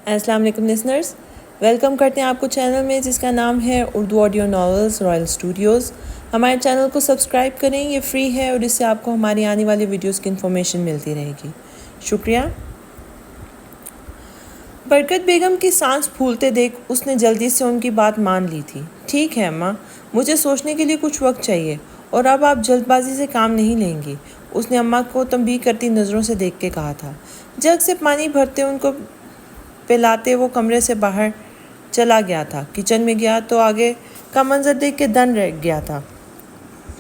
السلام علیکم listeners, welcome کرتے ہیں آپ کو چینل میں جس کا نام ہے Urdu audio novels Royal studios. ہمارے چینل کو سبسکرائب کریں، یہ فری ہے اور اس سے آپ کو ہماری آنے والی ویڈیوز کی انفارمیشن ملتی رہے گی۔ شکریہ۔ برکت بیگم کی سانس پھولتے دیکھ اس نے جلدی سے ان کی بات مان لی تھی۔ ٹھیک ہے اماں، مجھے سوچنے کے لیے کچھ وقت چاہیے اور اب آپ جلد بازی سے کام نہیں لیں گی، اس نے اماں کو تنبیہ کرتی نظروں سے دیکھ کے کہا تھا۔ جگ سے پانی بھرتے ان کو پلاتے وہ کمرے سے باہر چلا گیا تھا۔ کچن میں گیا تو آگے کا منظر دیکھ کے دن رہ گیا تھا۔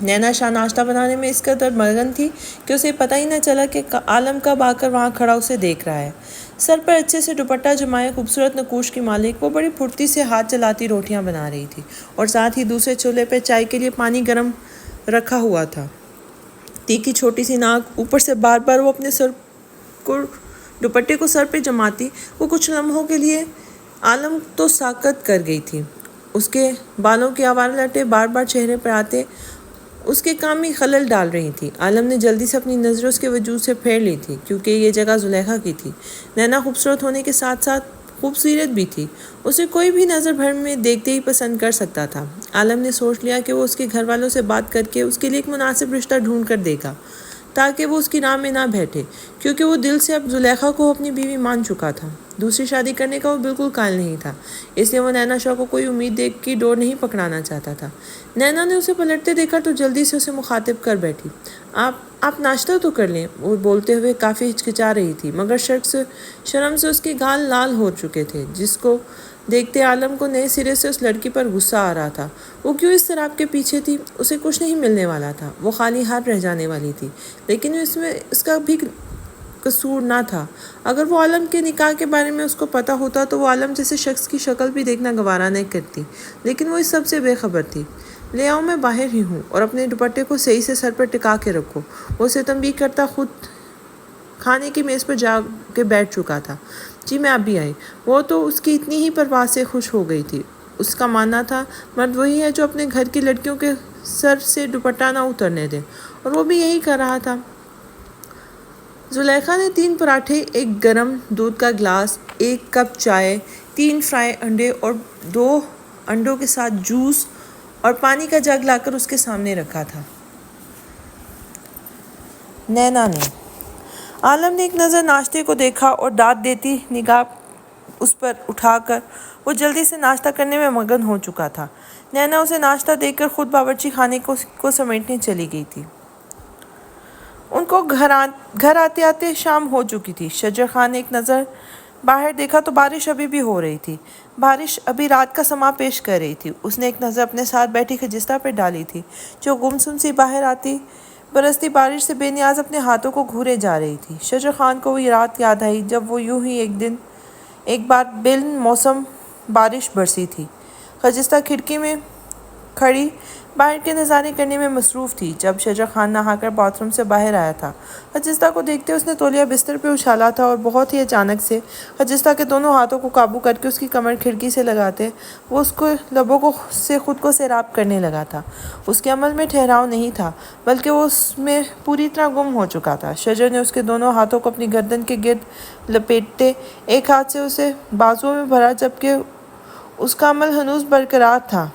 نینا شاہ ناشتہ بنانے میں اس قدر مگن تھی کہ اسے پتہ ہی نہ چلا کہ عالم کب آ کر وہاں کھڑا اسے دیکھ رہا ہے۔ سر پر اچھے سے دوپٹہ جمائے خوبصورت نقوش کی مالک وہ بڑی پھرتی سے ہاتھ چلاتی روٹیاں بنا رہی تھی اور ساتھ ہی دوسرے چولہے پہ چائے کے لیے پانی گرم رکھا ہوا تھا۔ تیکھی چھوٹی سی ناک، اوپر سے بار بار وہ اپنے سر کو دوپٹے کو سر پہ جماتی، وہ کچھ لمحوں کے لیے عالم تو ساکت کر گئی تھی۔ اس کے بالوں کے آوارہ لٹے بار بار چہرے پر آتے اس کے کام میں خلل ڈال رہی تھی۔ عالم نے جلدی سے اپنی نظریں اس کے وجود سے پھیر لی تھی کیونکہ یہ جگہ زلیخا کی تھی۔ نینا خوبصورت ہونے کے ساتھ ساتھ خوبصورت بھی تھی، اسے کوئی بھی نظر بھر میں دیکھتے ہی پسند کر سکتا تھا۔ عالم نے سوچ لیا کہ وہ اس کے گھر والوں سے بات کر کے اس کے لیے ایک مناسب رشتہ ڈھونڈ کر دے گا تاکہ وہ اس کی راہ میں نہ بیٹھے، کیونکہ وہ دل سے اب زلیخا کو اپنی بیوی مان چکا تھا۔ دوسری شادی کرنے کا وہ بالکل قائل نہیں تھا، اس لیے وہ نینا شاہ کو کوئی امید دیکھ کی ڈور نہیں پکڑانا چاہتا تھا۔ نینا نے اسے پلٹتے دیکھا تو جلدی سے اسے مخاطب کر بیٹھی۔ آپ ناشتہ تو کر لیں، وہ بولتے ہوئے کافی ہچکچا رہی تھی، مگر شرم سے اس کے گال لال ہو چکے تھے، جس کو دیکھتے عالم کو نئے سرے سے اس لڑکی پر غصہ آ رہا تھا۔ وہ کیوں اس طرح کے پیچھے تھی؟ اسے کچھ نہیں ملنے والا تھا، وہ خالی ہاتھ رہ جانے والی تھی، لیکن اس میں اس کا بھی قصور نہ تھا۔ اگر وہ عالم کے نکاح کے بارے میں اس کو پتہ ہوتا تو وہ عالم جیسے شخص کی شکل بھی دیکھنا گوارا نہیں کرتی، لیکن وہ اس سب سے بے خبر تھی۔ لے آؤ، میں باہر ہی ہوں، اور اپنے دوپٹے کو صحیح سے سر پر ٹکا کے رکھو، وہ اسے تنبیہ کرتا خود کھانے کی میز پر جا کے بیٹھ چکا تھا۔ جی میں ابھی آئی۔ وہ تو اس کی اتنی ہی پرواز سے خوش ہو گئی تھی۔ اس کا ماننا تھا مرد وہی ہے جو اپنے گھر کی لڑکیوں کے سر سے دوپٹہ نہ اترنے دے، اور وہ بھی یہی کر رہا تھا۔ زلیخا نے 3 پراٹھے، ایک گرم دودھ کا گلاس، 1 کپ چائے، 3 فرائی انڈے اور 2 انڈوں کے ساتھ جوس اور پانی کا جگ لا کر اس کے سامنے رکھا تھا۔ نینا نے عالم نے ایک نظر ناشتے کو دیکھا اور داد دیتی نگاہ اس پر اٹھا کر وہ جلدی سے ناشتہ کرنے میں مگن ہو چکا تھا۔ نینا اسے ناشتہ دے کر خود باورچی خانے کو سمیٹنے چلی گئی تھی۔ ان کو گھر آتے آتے شام ہو چکی تھی۔ شجر خان نے ایک نظر باہر دیکھا تو بارش ابھی بھی ہو رہی تھی، بارش ابھی رات کا سما پیش کر رہی تھی۔ اس نے ایک نظر اپنے ساتھ بیٹھی خجستہ پر ڈالی تھی جو گمسم سی باہر آتی برستی بارش سے بے نیاز اپنے ہاتھوں کو گھورے جا رہی تھی۔ شجر خان کو وہی رات یاد آئی جب وہ یوں ہی ایک بار بن موسم بارش برسی تھی۔ خجستہ کھڑکی میں کھڑی باہر کے نظارے کرنے میں مصروف تھی جب شجر خان نہا کر باتھ روم سے باہر آیا تھا۔ خجستہ کو دیکھتے اس نے تولیہ بستر پہ اچھالا تھا اور بہت ہی اچانک سے خجستہ کے دونوں ہاتھوں کو قابو کر کے اس کی کمر کھڑکی سے لگاتے وہ اس کو لبوں سے خود کو سیراب کرنے لگا تھا۔ اس کے عمل میں ٹھہراؤ نہیں تھا، بلکہ وہ اس میں پوری طرح گم ہو چکا تھا۔ شجر نے اس کے دونوں ہاتھوں کو اپنی گردن کے گرد لپیٹتے ایک ہاتھ سے اسے بازوؤں میں بھرا جبکہ اس کا عمل ہنوز برقرار تھا۔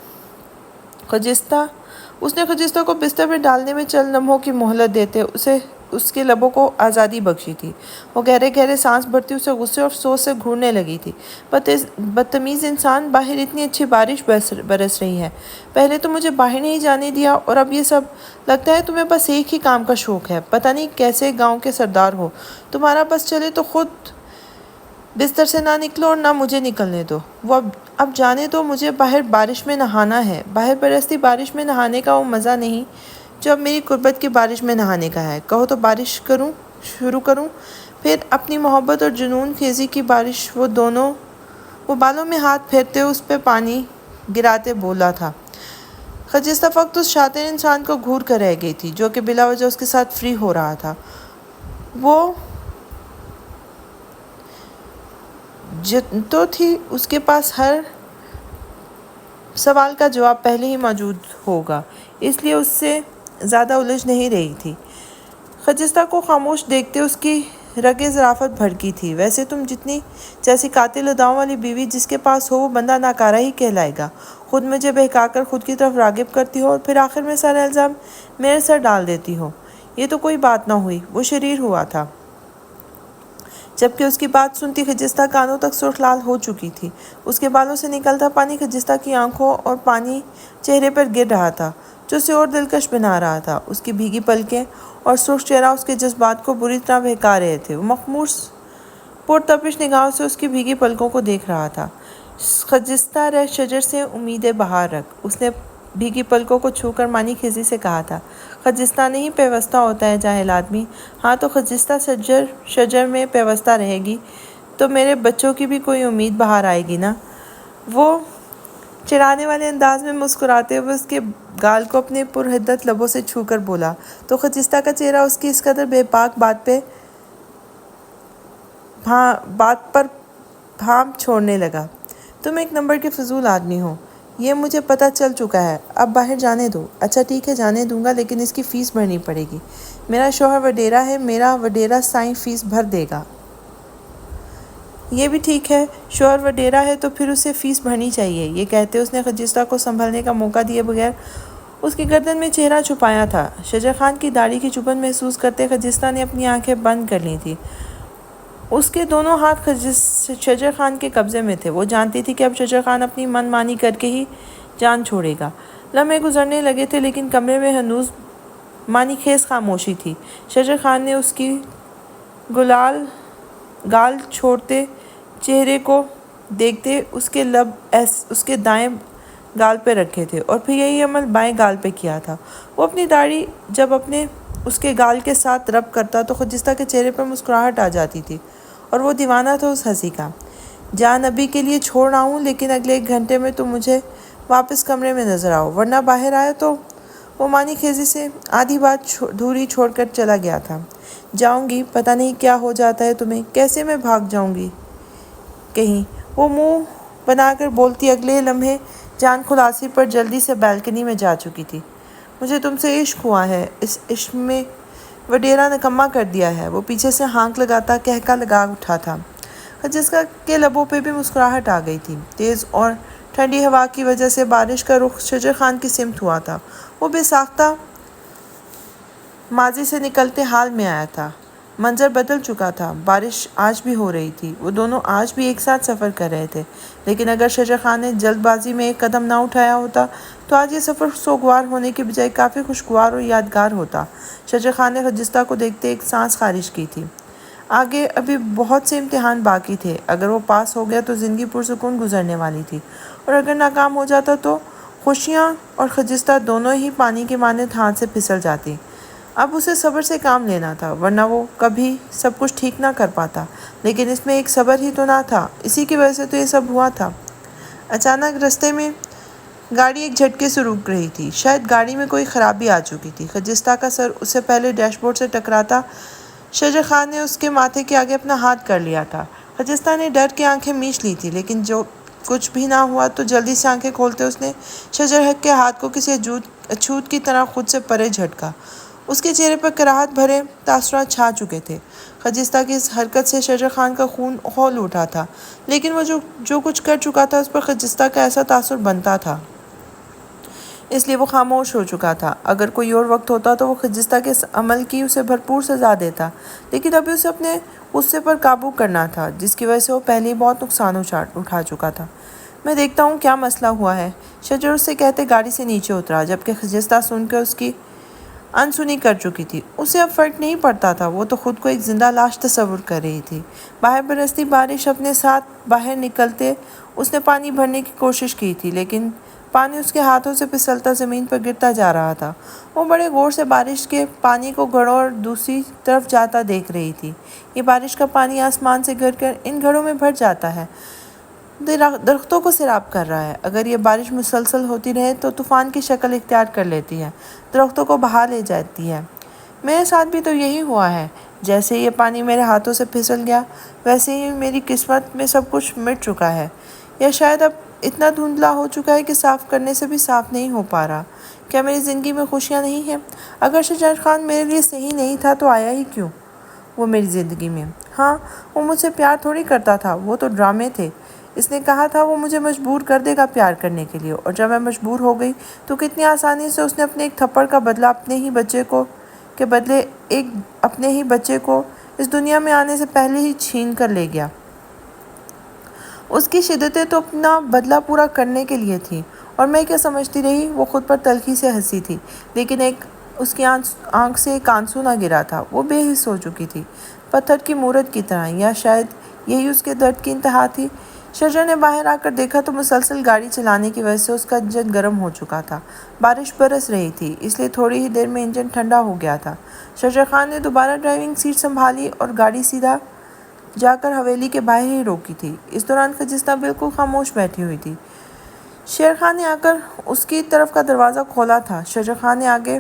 اس نے خجستہ کو بستر پر ڈالنے میں چند لمحوں کی مہلت دیتے اسے اس کے لبوں کو آزادی بخشی تھی۔ وہ گہرے گہرے سانس بھرتی اسے غصے اور افسوس سے گھورنے لگی تھی۔ بدتمیز انسان، باہر اتنی اچھی بارش برس رہی ہے، پہلے تو مجھے باہر نہیں جانے دیا اور اب یہ سب، لگتا ہے تمہیں بس ایک ہی کام کا شوق ہے، پتہ نہیں کیسے گاؤں کے سردار ہو، تمہارا بس چلے تو خود بستر سے نہ نکلو اور نہ مجھے نکلنے دو۔ وہ اب جانے دو، مجھے باہر بارش میں نہانا ہے، باہر برستی بارش میں نہانے کا وہ مزہ نہیں جو اب میری غربت کی بارش میں نہانے کا ہے۔ کہو تو بارش شروع کروں، پھر اپنی محبت اور جنون خیزی کی بارش۔ وہ بالوں میں ہاتھ پھیرتے اس پہ پانی گراتے بولا تھا۔ خجستہ فقط اس شاطر انسان کو گھور کر رہ گئی تھی جو کہ بلا وجہ اس کے ساتھ فری ہو رہا تھا۔ وہ تو تھی اس کے پاس ہر سوال کا جواب پہلے ہی موجود ہوگا، اس لیے اس سے زیادہ الجھ نہیں رہی تھی۔ خجستہ کو خاموش دیکھتے اس کی رگے ظرافت بھڑکی تھی۔ ویسے تم جیسی قاتل اداؤں والی بیوی جس کے پاس ہو وہ بندہ ناکارہ ہی کہلائے گا۔ خود مجھے بہکا کر خود کی طرف راغب کرتی ہو اور پھر آخر میں سارا الزام میرے سر ڈال دیتی ہو۔ یہ تو کوئی بات نہ ہوئی۔ وہ شریر ہوا تھا۔ جبکہ اس کی بات سنتی خجستہ کانوں تک سرخ لال ہو چکی تھی۔ اس کے بالوں سے نکلتا پانی خجستہ کی آنکھوں اور پانی چہرے پر گر رہا تھا جو اسے اور دلکش بنا رہا تھا۔ اس کی بھیگی پلکیں اور سرخ چہرہ اس کے جذبات کو بری طرح بہکا رہے تھے۔ وہ مخمور پرتپش نگاہوں سے اس کی بھیگی پلکوں کو دیکھ رہا تھا۔ خجستہ رہ شجر سے امید بہار رکھ، اس نے بھیگی پلکوں کو چھو کر مانی خیزی سے کہا تھا۔ خجستہ نہیں پیوستہ ہوتا ہے جاہل آدمی۔ ہاں تو خجستہ شجر میں پیوستہ رہے گی تو میرے بچوں کی بھی کوئی امید بہار آئے گی نا۔ وہ چڑھانے والے انداز میں مسکراتے ہوئے اس کے گال کو اپنے پرحدت لبوں سے چھو کر بولا تو خجستہ کا چہرہ اس کی اس قدر بے باک بات پر بھام چھوڑنے لگا۔ تم ایک نمبر کے فضول آدمی ہو، یہ مجھے پتہ چل چکا ہے۔ اب باہر جانے دو۔ اچھا ٹھیک ہے جانے دوں گا، لیکن اس کی فیس بھرنی پڑے گی۔ میرا شوہر وڈیرا ہے، میرا وڈیرا سائیں فیس بھر دے گا۔ یہ بھی ٹھیک ہے، شوہر وڈیرا ہے تو پھر اسے فیس بھرنی چاہیے۔ یہ کہتے اس نے خجستہ کو سنبھلنے کا موقع دیے بغیر اس کی گردن میں چہرہ چھپایا تھا۔ شجر خان کی داڑھی کی چبھن محسوس کرتے خجستہ نے اپنی آنکھیں بند کر لی تھیں۔ اس کے دونوں ہاتھ شجر خان کے قبضے میں تھے۔ وہ جانتی تھی کہ اب شجر خان اپنی من مانی کر کے ہی جان چھوڑے گا۔ لمحے گزرنے لگے تھے لیکن کمرے میں ہنوز مانی خیز خاموشی تھی۔ شجر خان نے اس کی گال چھوڑتے چہرے کو دیکھتے اس کے لب اس کے دائیں گال پہ رکھے تھے اور پھر یہی عمل بائیں گال پہ کیا تھا۔ وہ اپنی داڑھی جب اس کے گال کے ساتھ رب کرتا تو خجستہ کے چہرے پر مسکراہٹ آ جاتی تھی اور وہ دیوانہ تھا اس ہنسی کا۔ جان ابھی کے لیے چھوڑ رہا ہوں، لیکن اگلے 1 گھنٹے میں تم مجھے واپس کمرے میں نظر آؤ، ورنہ باہر آئے تو۔ وہ مانی خیزی سے آدھی بات دھوری چھوڑ کر چلا گیا تھا۔ جاؤں گی، پتہ نہیں کیا ہو جاتا ہے تمہیں، کیسے میں بھاگ جاؤں گی کہیں۔ وہ منہ بنا کر بولتی اگلے لمحے جان خلاصی پر جلدی سے بالکنی میں جا چکی تھی۔ مجھے تم سے عشق ہوا ہے، اس عشق میں وڈیرا نکما کر دیا ہے۔ وہ پیچھے سے ہانک لگاتا کہکا لگا اٹھا تھا۔ خجستہ کے لبوں پہ بھی مسکراہٹ آ گئی تھی۔ تیز اور ٹھنڈی ہوا کی وجہ سے بارش کا رخ شجر خان کی سمت ہوا تھا۔ وہ بے ساختہ ماضی سے نکلتے حال میں آیا تھا۔ منظر بدل چکا تھا۔ بارش آج بھی ہو رہی تھی۔ وہ دونوں آج بھی ایک ساتھ سفر کر رہے تھے، لیکن اگر شجر خان نے جلد بازی میں ایک قدم نہ اٹھایا ہوتا تو آج یہ سفر سوگوار ہونے کے بجائے کافی خوشگوار اور یادگار ہوتا۔ شجر خان نے خجستہ کو دیکھتے ایک سانس خارج کی تھی۔ آگے ابھی بہت سے امتحان باقی تھے۔ اگر وہ پاس ہو گیا تو زندگی پرسکون گزرنے والی تھی، اور اگر ناکام ہو جاتا تو خوشیاں اور خجستہ دونوں ہی پانی کے مانند ہاتھ سے پھسل جاتی۔ اب اسے صبر سے کام لینا تھا، ورنہ وہ کبھی سب کچھ ٹھیک نہ کر پاتا۔ لیکن اس میں ایک صبر ہی تو نہ تھا، اسی کی وجہ سے تو یہ سب ہوا تھا۔ اچانک رستے میں گاڑی ایک جھٹکے سے رک رہی تھی۔ شاید گاڑی میں کوئی خرابی آ چکی تھی۔ خجستہ کا سر اس سے پہلے ڈیش بورڈ سے ٹکراتا شجر خان نے اس کے ماتھے کے آگے اپنا ہاتھ کر لیا تھا۔ خجستہ نے ڈر کے آنکھیں میچ لی تھی، لیکن جو کچھ بھی نہ ہوا تو جلدی سے آنکھیں کھولتے اس نے شجر کے ہاتھ کو کسی اچھوت کی طرح خود سے پرے جھٹکا۔ اس کے چہرے پر کراہت بھرے تاثرات چھا چکے تھے۔ خجستہ کی اس حرکت سے شجر خان کا خون کھول اٹھا تھا، لیکن وہ جو کچھ کر چکا تھا اس پر خجستہ کا ایسا تاثر بنتا تھا، اس لیے وہ خاموش ہو چکا تھا۔ اگر کوئی اور وقت ہوتا تو وہ خجستہ کے اس عمل کی اسے بھرپور سزا دیتا، لیکن ابھی اسے اپنے غصے پر قابو کرنا تھا، جس کی وجہ سے وہ پہلے ہی بہت نقصان اٹھا چکا تھا۔ میں دیکھتا ہوں کیا مسئلہ ہوا ہے، شجر اس سے کہتے گاڑی سے نیچے اترا، جبکہ خجستہ سن کر اس کی انسنی کر چکی تھی۔ اسے اب فرق نہیں پڑتا تھا، وہ تو خود کو ایک زندہ لاش تصور کر رہی تھی۔ باہر برستی بارش اپنے ساتھ باہر نکلتے اس نے پانی بھرنے کی کوشش کی تھی، لیکن پانی اس کے ہاتھوں سے پھسلتا زمین پر گرتا جا رہا تھا۔ وہ بڑے غور سے بارش کے پانی کو گھڑوں اور دوسری طرف جاتا دیکھ رہی تھی۔ یہ بارش کا پانی آسمان سے گر کر ان گھڑوں میں بھر جاتا ہے، درختوں کو سیراب کر رہا ہے۔ اگر یہ بارش مسلسل ہوتی رہے تو طوفان کی شکل اختیار کر لیتی ہے، درختوں کو بہا لے جاتی ہے۔ میرے ساتھ بھی تو یہی ہوا ہے۔ جیسے یہ پانی میرے ہاتھوں سے پھسل گیا، ویسے ہی میری قسمت میں سب کچھ مٹ چکا ہے، یا شاید اب اتنا دھندلا ہو چکا ہے کہ صاف کرنے سے بھی صاف نہیں ہو پا رہا۔ کیا میری زندگی میں خوشیاں نہیں ہیں؟ اگر شجر خان میرے لیے صحیح نہیں تھا تو آیا ہی کیوں؟ وہ میری زندگی میں۔ ہاں، وہ مجھ سے پیار تھوڑی کرتا تھا، وہ تو ڈرامے تھے۔ اس نے کہا تھا وہ مجھے مجبور کر دے گا پیار کرنے کے لیے، اور جب میں مجبور ہو گئی تو کتنی آسانی سے اس نے اپنے ایک تھپڑ کا بدلہ اپنے ہی بچے کو اس دنیا میں آنے سے پہلے ہی چھین کر لے گیا۔ اس کی شدتیں تو اپنا بدلہ پورا کرنے کے لیے تھیں، اور میں کیا سمجھتی رہی؟ وہ خود پر تلخی سے ہنسی تھی، لیکن اس کی آنکھ سے ایک آنسو نہ گرا تھا۔ وہ بے حس ہو چکی تھی، پتھر کی مورت کی طرح، یا شاید یہی اس کے درد کی انتہا تھی۔ شجر نے باہر آ کر دیکھا تو مسلسل گاڑی چلانے کی وجہ سے اس کا انجن گرم ہو چکا تھا۔ بارش برس رہی تھی، اس لیے تھوڑی ہی دیر میں انجن ٹھنڈا ہو گیا تھا۔ شجر خان نے دوبارہ ڈرائیونگ سیٹ سنبھالی اور گاڑی سیدھا جا کر حویلی کے باہر ہی روکی تھی۔ اس دوران خجستہ بالکل خاموش بیٹھی ہوئی تھی۔ شیر خان نے آ کر اس کی طرف کا دروازہ کھولا تھا۔ شجر خان نے آگے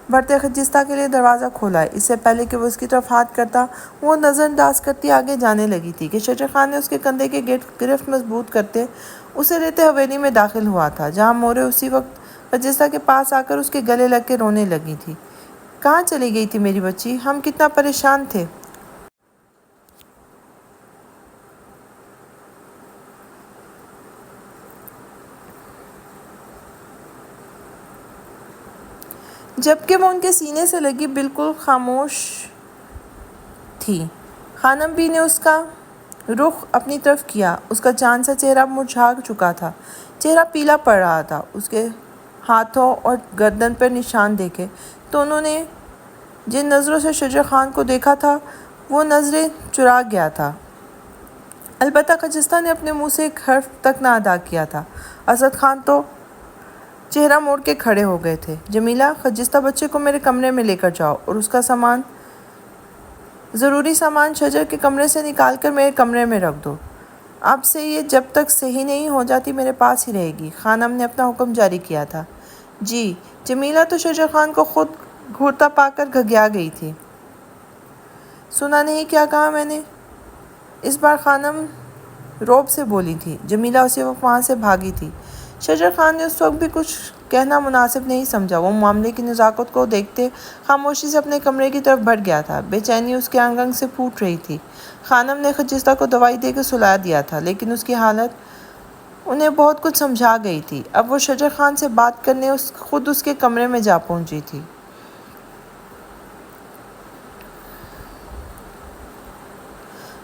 بڑھتے خجستہ کے لیے دروازہ کھولا۔ اس سے پہلے کہ وہ اس کی طرف ہاتھ کرتا، وہ نظر انداز کرتی آگے جانے لگی تھی کہ شجر خان نے اس کے کندھے کی گرفت مضبوط کرتے اسے لیتے حویلی میں داخل ہوا تھا، جہاں مورے اسی وقت خجستہ کے پاس آ کر اس کے گلے لگ کے رونے لگی تھی۔ کہاں چلی گئی تھی میری بچی؟ ہم کتنا پریشان تھے۔ جبکہ وہ ان کے سینے سے لگی بالکل خاموش تھی۔ خانم بی نے اس کا رخ اپنی طرف کیا۔ اس کا چاند سا چہرہ مرجھا چکا تھا، چہرہ پیلا پڑ رہا تھا۔ اس کے ہاتھوں اور گردن پر نشان دیکھے تو انہوں نے جن نظروں سے شجر خان کو دیکھا تھا وہ نظریں چرا گیا تھا۔ البتہ خجستہ نے اپنے منہ سے ایک حرف تک نہ ادا کیا تھا۔ اسد خان تو چہرہ موڑ کے کھڑے ہو گئے تھے۔ جمیلہ، خجستہ بچے کو میرے کمرے میں لے کر جاؤ اور اس کا ضروری سامان شجر کے کمرے سے نکال کر میرے کمرے میں رکھ دو۔ اب سے یہ جب تک صحیح نہیں ہو جاتی میرے پاس ہی رہے گی۔ خانم نے اپنا حکم جاری کیا تھا۔ جی۔ جمیلہ تو شجر خان کو خود گھورتا پا کر گھگیا گئی تھی۔ سنا نہیں کیا کہا میں نے؟ اس بار خانم روب سے بولی تھی۔ جمیلہ اسی وقت وہاں سے بھاگی تھی۔ شجر خان نے اس وقت بھی کچھ کہنا مناسب نہیں سمجھا۔ وہ معاملے کی نزاکت کو دیکھتے خاموشی سے اپنے کمرے کی طرف بڑھ گیا تھا۔ بے چینی اس کے انگ انگ سے پھوٹ رہی تھی۔ خانم نے خجستہ کو دوائی دے کے سلا دیا تھا، لیکن اس کی حالت انہیں بہت کچھ سمجھا گئی تھی۔ اب وہ شجر خان سے بات کرنے خود اس کے کمرے میں جا پہنچی تھی۔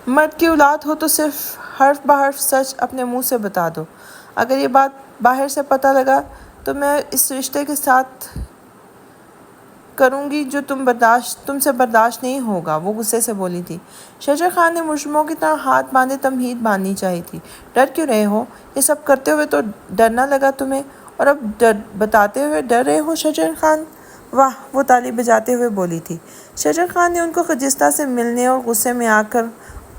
مرد کی اولاد ہو تو صرف حرف بحرف سچ اپنے منہ سے بتا دو۔ اگر یہ بات باہر سے پتہ لگا تو میں اس رشتے کے ساتھ کروں گی جو تم سے برداشت نہیں ہوگا۔ وہ غصے سے بولی تھی۔ شجر خان نے مجرموں کی طرح ہاتھ باندھے تمہید باندھنی چاہی تھی۔ ڈر کیوں رہے ہو؟ یہ سب کرتے ہوئے تو ڈر نہ لگا تمہیں، اور اب بتاتے ہوئے ڈر رہے ہو؟ شجر خان، واہ! وہ تالی بجاتے ہوئے بولی تھی۔ شجر خان نے ان کو خجستہ سے ملنے اور غصے میں آ کر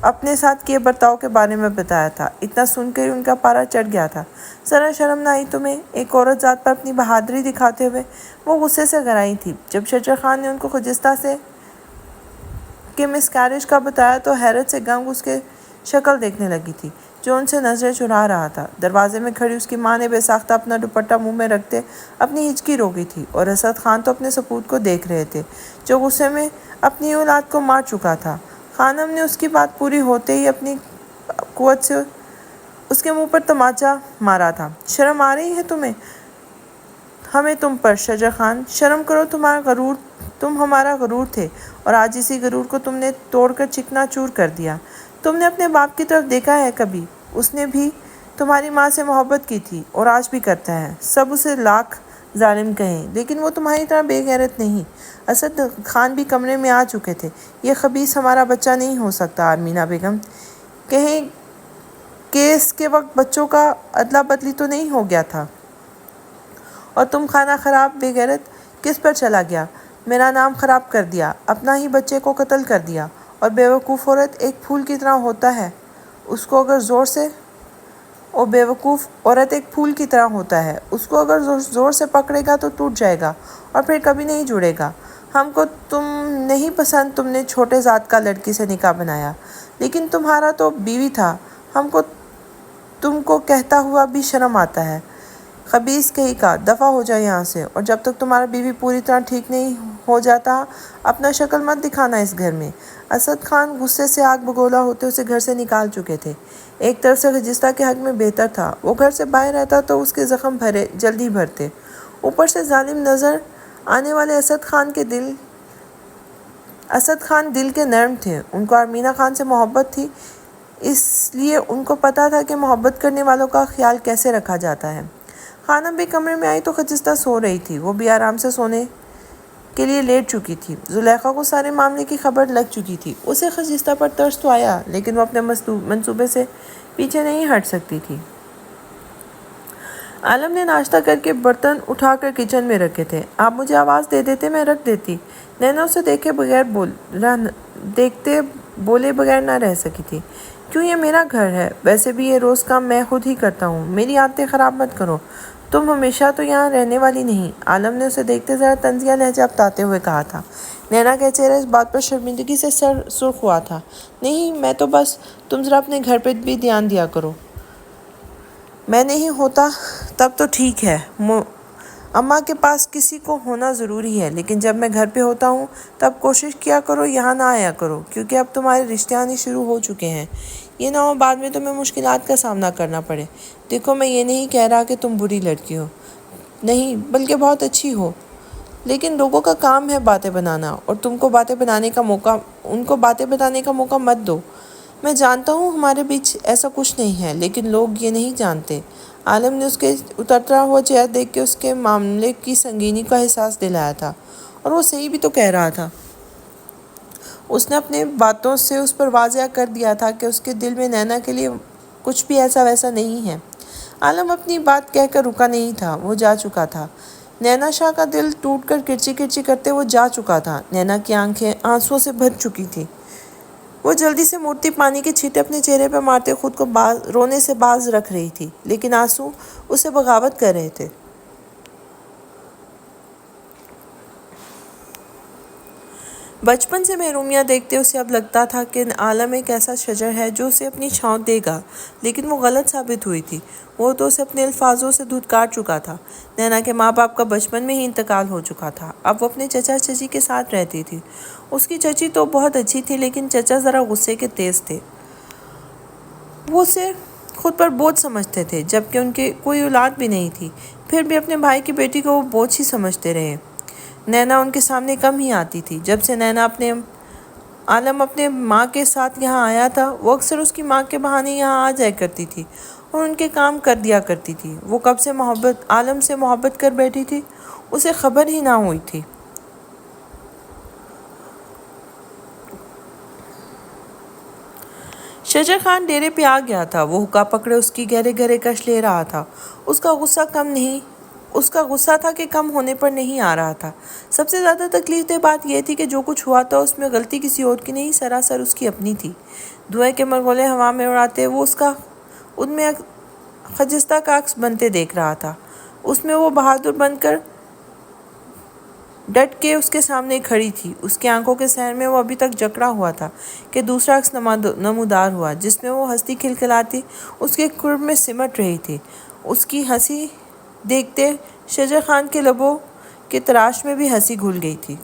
اپنے ساتھ کیے برتاؤ کے بارے میں بتایا تھا۔ اتنا سن کر ان کا پارا چڑھ گیا تھا۔ ذرا شرم نہ آئی تمہیں؟ ایک عورت ذات پر اپنی بہادری دکھاتے ہوئے وہ غصے سے گھرائی تھی۔ جب شجر خان نے ان کو خجستہ کے مس کیرج کا بتایا تو حیرت سے گنگ اس کے شکل دیکھنے لگی تھی، جو ان سے نظریں چرا رہا تھا۔ دروازے میں کھڑی اس کی ماں نے بے ساختہ اپنا دوپٹہ منہ میں رکھتے اپنی ہچکی روکی تھی، اور اسد خان تو اپنے سپوت کو دیکھ رہے تھے، جو غصے میں اپنی اولاد کو مار چکا تھا۔ خانم نے اس کی بات پوری ہوتے ہی اپنی قوت سے اس کے منہ پر تماچا مارا تھا۔ شرم آ رہی ہے تمہیں؟ ہمیں تم پر، شجر خان! شرم کرو، تم ہمارا غرور تھے، اور آج اسی غرور کو تم نے توڑ کر چکنا چور کر دیا۔ تم نے اپنے باپ کی طرف دیکھا ہے کبھی؟ اس نے بھی تمہاری ماں سے محبت کی تھی، اور آج بھی کرتا ہے، سب اسے لاکھ ظالم کہیں، لیکن وہ تمہاری طرح بے غیرت نہیں۔ اسد خان بھی کمرے میں آ چکے تھے۔ یہ خبیث ہمارا بچہ نہیں ہو سکتا، آرمینہ بیگم۔ کہیں کیس کے وقت بچوں کا ادلا بدلی تو نہیں ہو گیا تھا؟ اور تم خانہ خراب بے غیرت کس پر چلا گیا؟ میرا نام خراب کر دیا، اپنا ہی بچے کو قتل کر دیا، اور بیوقوف عورت ایک پھول کی طرح ہوتا ہے، اس کو اگر زور سے پکڑے گا تو ٹوٹ جائے گا اور پھر کبھی نہیں جڑے گا۔ ہم کو تم نہیں پسند، تم نے چھوٹے ذات کا لڑکی سے نکاح بنایا، لیکن تمہارا تو بیوی تھا۔ ہم کو تم کو کہتا ہوا بھی شرم آتا ہے۔ خبیث کہیں کا، دفع ہو جائے یہاں سے، اور جب تک تمہارا بیوی پوری طرح ٹھیک نہیں ہو جاتا اپنا شکل مت دکھانا اس گھر میں۔ اسد خان غصے سے آگ بگولا ہوتے اسے گھر سے نکال چکے تھے۔ ایک طرف سے خجستہ کے حق میں بہتر تھا، وہ گھر سے باہر رہتا تو اس کے زخم جلدی بھرتے، اوپر سے ظالم نظر آنے والے اسد خان دل کے نرم تھے۔ ان کو آرمینہ خان سے محبت تھی، اس لیے ان کو پتہ تھا کہ محبت کرنے والوں کا خیال کیسے رکھا جاتا ہے۔ خانم بھی کمرے میں آئی تو خجستہ سو رہی تھی، وہ بھی آرام سے سونے کے لیے لیٹ چکی تھی۔ زلیخا کو سارے معاملے کی خبر لگ چکی تھی۔ اسے خجستہ پر ترس تو آیا، لیکن وہ اپنے منصوبے سے پیچھے نہیں ہٹ سکتی تھی۔ عالم نے ناشتہ کر کے برتن اٹھا کر کچن میں رکھے تھے۔ آپ مجھے آواز دے دیتے، میں رکھ دیتی۔ نینا اسے دیکھتے بولے بغیر نہ رہ سکی تھی۔ کیوں، یہ میرا گھر ہے، ویسے بھی یہ روز کام میں خود ہی کرتا ہوں، میری عادتیں خراب مت کرو، تم ہمیشہ تو یہاں رہنے والی نہیں۔ عالم نے اسے دیکھتے ذرا طنزیہ لہجہ اپناتے ہوئے کہا تھا۔ نینا کا چہرہ اس بات پر شرمندگی سے سرخ ہوا تھا۔ نہیں، میں تو بس، تم ذرا اپنے گھر پہ بھی دھیان دیا کرو۔ میں نہیں ہوتا تب تو ٹھیک ہے، اماں کے پاس کسی کو ہونا ضروری ہے، لیکن جب میں گھر پہ ہوتا ہوں تب کوشش کیا کرو یہاں نہ آیا کرو، کیونکہ اب تمہارے رشتے آنے شروع ہو چکے ہیں، یہ نہ ہو بعد میں تمہیں مشکلات کا سامنا کرنا پڑے۔ دیکھو، میں یہ نہیں کہہ رہا کہ تم بری لڑکی ہو، نہیں، بلکہ بہت اچھی ہو، لیکن لوگوں کا کام ہے باتیں بنانا، اور ان کو باتیں بتانے کا موقع مت دو۔ میں جانتا ہوں ہمارے بیچ ایسا کچھ نہیں ہے، لیکن لوگ یہ نہیں جانتے۔ عالم نے اس کے اترتا ہوا چہرہ دیکھ کے اس کے معاملے کی سنگینی کا احساس دلایا تھا، اور وہ صحیح بھی تو کہہ رہا تھا۔ اس نے اپنے باتوں سے اس پر واضح کر دیا تھا کہ اس کے دل میں نینا کے لیے کچھ بھی ایسا ویسا نہیں ہے۔ عالم اپنی بات کہہ کر رکا نہیں تھا، وہ جا چکا تھا۔ نینا شاہ کا دل ٹوٹ کر کرچی کرچی کرتے وہ جا چکا تھا۔ نینا کی آنکھیں آنسوؤں سے بھر چکی تھیں۔ وہ جلدی سے مڑتی پانی کے چھینٹے اپنے چہرے پر مارتے خود کو رونے سے باز رکھ رہی تھی، لیکن آنسو اسے بغاوت کر رہے تھے۔ بچپن سے محرومیاں دیکھتے اسے اب لگتا تھا کہ عالم ایک ایسا شجر ہے جو اسے اپنی چھاؤں دے گا، لیکن وہ غلط ثابت ہوئی تھی۔ وہ تو اسے اپنے الفاظوں سے دھتکار چکا تھا۔ نینا کے ماں باپ کا بچپن میں ہی انتقال ہو چکا تھا، اب وہ اپنے چچا چچی کے ساتھ رہتی تھی۔ اس کی چچی تو بہت اچھی تھی، لیکن چچا ذرا غصے کے تیز تھے۔ وہ اسے خود پر بوجھ سمجھتے تھے، جبکہ ان کی کوئی اولاد بھی نہیں تھی، پھر بھی اپنے بھائی کی بیٹی کو وہ بوجھ ہی سمجھتے رہے۔ نینا ان کے سامنے کم ہی آتی تھی۔ جب سے عالم اپنے ماں کے ساتھ یہاں آیا تھا، وہ اکثر اس کی ماں کے بہانے یہاں آ جایا کرتی تھی اور ان کے کام کر دیا کرتی تھی۔ وہ کب سے عالم سے محبت کر بیٹھی تھی، اسے خبر ہی نہ ہوئی تھی۔ شجر خان ڈیرے پہ آ گیا تھا۔ وہ حقہ پکڑے اس کی گہرے گہرے کش لے رہا تھا۔ اس کا غصہ تھا کہ کم ہونے پر نہیں آ رہا تھا۔ سب سے زیادہ تکلیف دہ بات یہ تھی کہ جو کچھ ہوا تھا اس میں غلطی کسی اور کی نہیں، سراسر اس کی اپنی تھی۔ دھوئیں کے مرغلرے ہوا میں اڑاتے وہ ان میں خجستہ کا عکس بنتے دیکھ رہا تھا۔ اس میں وہ بہادر بن کر ڈٹ کے اس کے سامنے کھڑی تھی۔ اس کی آنکھوں کے سحر میں وہ ابھی تک جکڑا ہوا تھا کہ دوسرا عکس نمودار ہوا، جس میں وہ ہنستی کھلکھلاتی اس کے قرب میں سمٹ رہی تھی۔ اس کی ہنسی دیکھتے شجر خان کے لبوں کے تراش میں بھی ہنسی گھل گئی تھی۔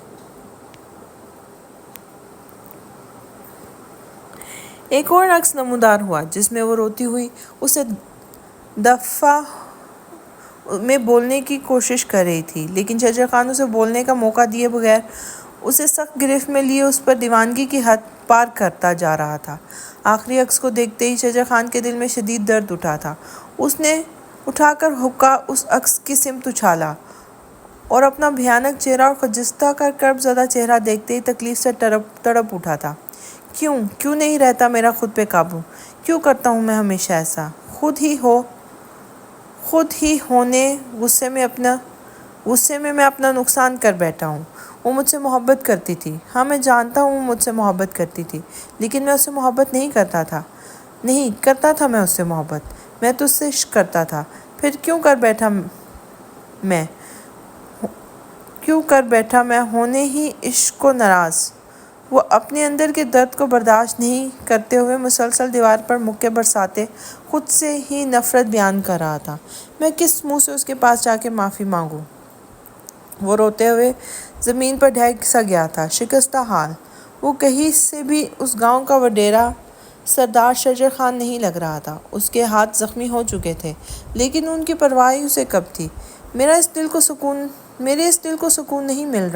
ایک اور عکس نمودار ہوا، جس میں وہ روتی ہوئی اسے دفعہ میں بولنے کی کوشش کر رہی تھی، لیکن شجر خان اسے بولنے کا موقع دیے بغیر اسے سخت گرفت میں لیے اس پر دیوانگی کی حد پار کرتا جا رہا تھا۔ آخری عکس کو دیکھتے ہی شجر خان کے دل میں شدید درد اٹھا تھا۔ اس نے اٹھا کر حقہ اس عکس کی سمت اچھالا اور اپنا بھیانک چہرہ اور خجستہ کا کرب زدہ چہرہ دیکھتے ہی تکلیف سے تڑپ اٹھا تھا۔ کیوں نہیں رہتا میرا خود پہ قابو؟ کیوں کرتا ہوں میں ہمیشہ ایسا؟ خود ہی ہونے غصے میں میں اپنا نقصان کر بیٹھا ہوں۔ وہ مجھ سے محبت کرتی تھی، ہاں میں جانتا ہوں وہ مجھ سے محبت کرتی تھی، لیکن میں اس سے محبت نہیں کرتا تھا میں اس سے محبت، میں تو اس سے عشق کرتا تھا۔ پھر کیوں کر بیٹھا میں ہونے ہی عشق کو ناراض؟ وہ اپنے اندر کے درد کو برداشت نہیں کرتے ہوئے مسلسل دیوار پر مکے برساتے خود سے ہی نفرت بیان کر رہا تھا۔ میں کس منہ سے اس کے پاس جا کے معافی مانگوں؟ وہ روتے ہوئے زمین پر ڈھک سا گیا تھا، شکستہ حال۔ وہ کہیں سے بھی اس گاؤں کا وڈیرا سردار شجر خان نہیں لگ رہا تھا۔ اس کے ہاتھ زخمی ہو چکے تھے، لیکن ان کی پرواہ اسے کب تھی؟ میرے اس دل کو سکون نہیں مل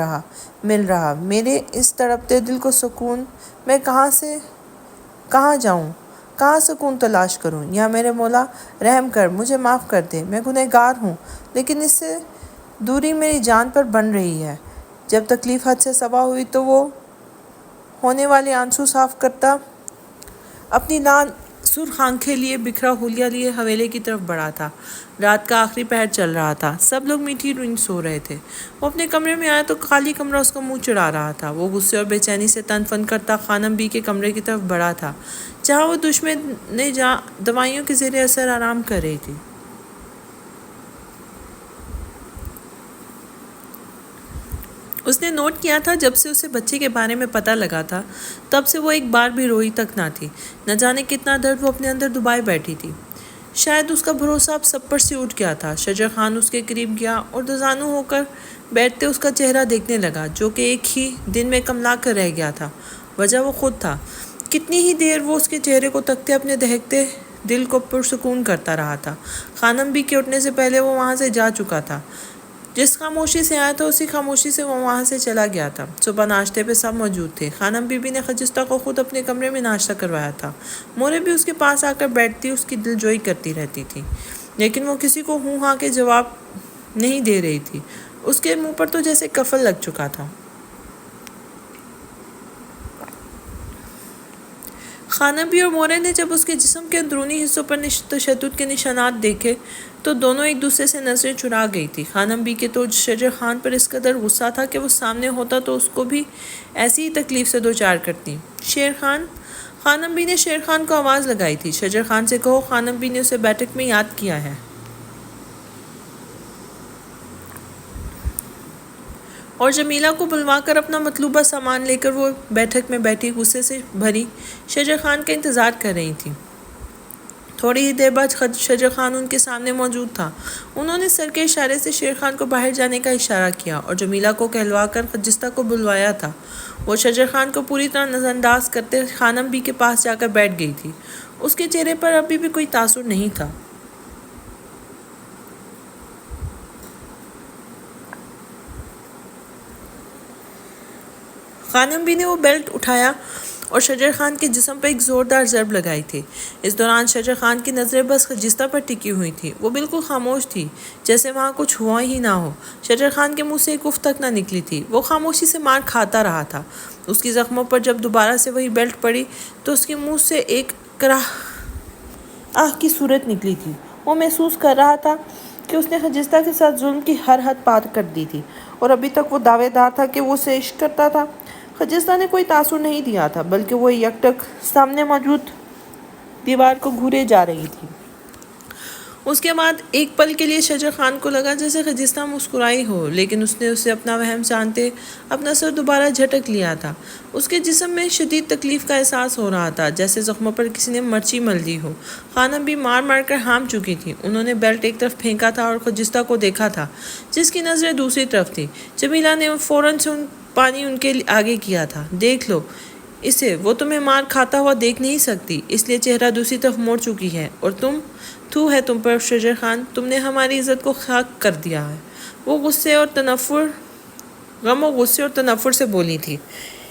رہا۔ میرے اس تڑپتے دل کو سکون میں کہاں جاؤں؟ کہاں سکون تلاش کروں؟ یا میرے مولا رحم کر، مجھے معاف کر دے، میں گنہگار ہوں، لیکن اس سے دوری میری جان پر بن رہی ہے۔ جب تکلیف حد سے سوا ہوئی تو وہ ہونے والے آنسو صاف کرتا اپنی لال سرخ آنکھیں لیے بکھرا حولیہ لیے حویلے کی طرف بڑھا تھا۔ رات کا آخری پہر چل رہا تھا، سب لوگ میٹھی نیند سو رہے تھے۔ وہ اپنے کمرے میں آیا تو خالی کمرہ اس کا منہ چڑھا رہا تھا۔ وہ غصے اور بے چینی سے تن فن کرتا خانم بی کے کمرے کی طرف بڑھا تھا، جہاں وہ دشمن دوائیوں کے زیر اثر آرام کر رہی تھی۔ اس نے نوٹ کیا تھا جب سے اسے بچے کے بارے میں پتہ لگا تھا تب سے وہ ایک بار بھی روئی تک نہ تھی۔ نہ جانے کتنا درد وہ اپنے اندر دبائے بیٹھی تھی۔ شاید اس کا بھروسہ اب سب پر سے اٹھ گیا تھا۔ شجر خان اس کے قریب گیا اور دوزانو ہو کر بیٹھتے اس کا چہرہ دیکھنے لگا، جو کہ ایک ہی دن میں کملا کر رہ گیا تھا۔ وجہ وہ خود تھا۔ کتنی ہی دیر وہ اس کے چہرے کو تکتے اپنے دہکتے دل کو پرسکون کرتا رہا تھا۔ خانم بی کے اٹھنے سے پہلے وہ وہاں سے جا چکا تھا۔ جس خاموشی سے آیا تھا اسی خاموشی سے وہ وہاں سے چلا گیا تھا۔ صبح ناشتے پہ سب موجود تھے۔ خانم بی بی نے خجستہ کو خود اپنے کمرے میں ناشتہ کروایا تھا۔ مورے بھی اس کے پاس آ کر بیٹھتی اس کی دل جوئی کرتی رہتی تھی، لیکن وہ کسی کو ہوں ہاں کے جواب نہیں دے رہی تھی۔ اس کے منہ پر تو جیسے قفل لگ چکا تھا۔ خانم بی اور مورے نے جب اس کے جسم کے اندرونی حصوں پر تشدد کے نشانات دیکھے تو دونوں ایک دوسرے سے نظریں چرا گئی تھی۔ خانم بی کے تو شجر خان پر اس قدر غصہ تھا کہ وہ سامنے ہوتا تو اس کو بھی ایسی ہی تکلیف سے دوچار کرتی۔ شیر خان، خانم بی نے شیر خان کو آواز لگائی تھی۔ شجر خان سے کہو خانم بی نے اسے بیٹھک میں یاد کیا ہے۔ اور جمیلہ کو بلوا کر اپنا مطلوبہ سامان لے کر وہ بیٹھک میں بیٹھی غصے سے بھری شجر خان کا انتظار کر رہی تھی۔ تھوڑی ہی دیر بعد شجر خان ان کے سامنے موجود تھا۔ انہوں نے سر کے اشارے سے شیر خان کو باہر جانے کا اشارہ کیا اور جمیلہ کو کہلوا کر خجستہ کو بلوایا تھا۔ وہ شجر خان کو پوری طرح نظر انداز کرتے خانم بی کے پاس جا کر بیٹھ گئی تھی۔ اس کے چہرے پر ابھی بھی کوئی تاثر نہیں تھا۔ خانم بی نے وہ بیلٹ اٹھایا اور شجر خان کے جسم پر ایک زوردار ضرب لگائی تھی۔ اس دوران شجر خان کی نظریں بس خجستہ پر ٹکی ہوئی تھیں۔ وہ بالکل خاموش تھی، جیسے وہاں کچھ ہوا ہی نہ ہو۔ شجر خان کے منہ سے ایک اف تک نہ نکلی تھی۔ وہ خاموشی سے مار کھاتا رہا تھا۔ اس کی زخموں پر جب دوبارہ سے وہی بیلٹ پڑی تو اس کے منہ سے ایک آہ کی صورت نکلی تھی۔ وہ محسوس کر رہا تھا کہ اس نے خجستہ کے ساتھ ظلم کی ہر حد پار کر دی تھی، اور ابھی تک وہ دعوے دار تھا کہ وہ اسے عشق کرتا تھا۔ خجستہ نے کوئی تاثر نہیں دیا تھا، بلکہ وہ یکٹک سامنے موجود دیوار کو گھورے جا رہی تھی۔ اس کے بعد ایک پل کے لیے شجر خان کو لگا جیسے خجستہ مسکرائی ہو، لیکن اس نے اسے اپنا وہم جانتے اپنا سر دوبارہ جھٹک لیا تھا۔ اس کے جسم میں شدید تکلیف کا احساس ہو رہا تھا، جیسے زخموں پر کسی نے مرچی مل دی ہو۔ خانم بھی مار مار کر ہام چکی تھی۔ انہوں نے بیلٹ ایک طرف پھینکا تھا اور خجستہ کو دیکھا تھا، جس کی نظریں دوسری طرف تھی۔ جمیلہ نے فوراً سے پانی ان کے آگے کیا تھا۔ دیکھ لو اسے، وہ تمہیں مار کھاتا ہوا دیکھ نہیں سکتی، اس لیے چہرہ دوسری طرف موڑ چکی ہے، اور تھو ہے تم پر شجر خان، تم نے ہماری عزت کو خاک کر دیا ہے۔ وہ غم و غصے اور تنفر سے بولی تھی۔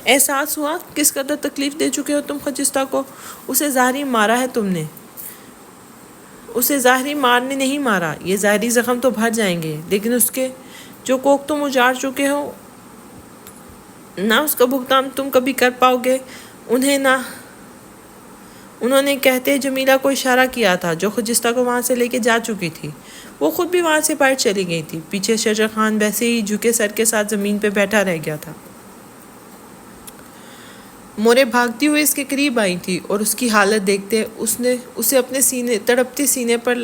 احساس ہوا کس قدر تکلیف دے چکے ہو تم خجستہ کو۔ اسے ظاہری مارا ہے تم نے، اسے ظاہری مارنے نہیں مارا، یہ ظاہری زخم تو بھر جائیں گے، لیکن اس کے جو کوک تم اجاڑ چکے ہو نہ اس کا بھگتان تم کبھی کر پاؤ گے۔ انہوں نے کہتے جمیلہ کو اشارہ کیا تھا، جو خجستہ کو وہاں سے لے کے جا چکی تھی۔ وہ خود بھی وہاں سے باہر چلی گئی تھی۔ پیچھے شجر خان ویسے ہی جھکے سر کے ساتھ زمین پہ بیٹھا رہ گیا تھا۔ مورے بھاگتی ہوئی اس کے قریب آئی تھی اور اس کی حالت دیکھتے اسے اپنے تڑپتے سینے پر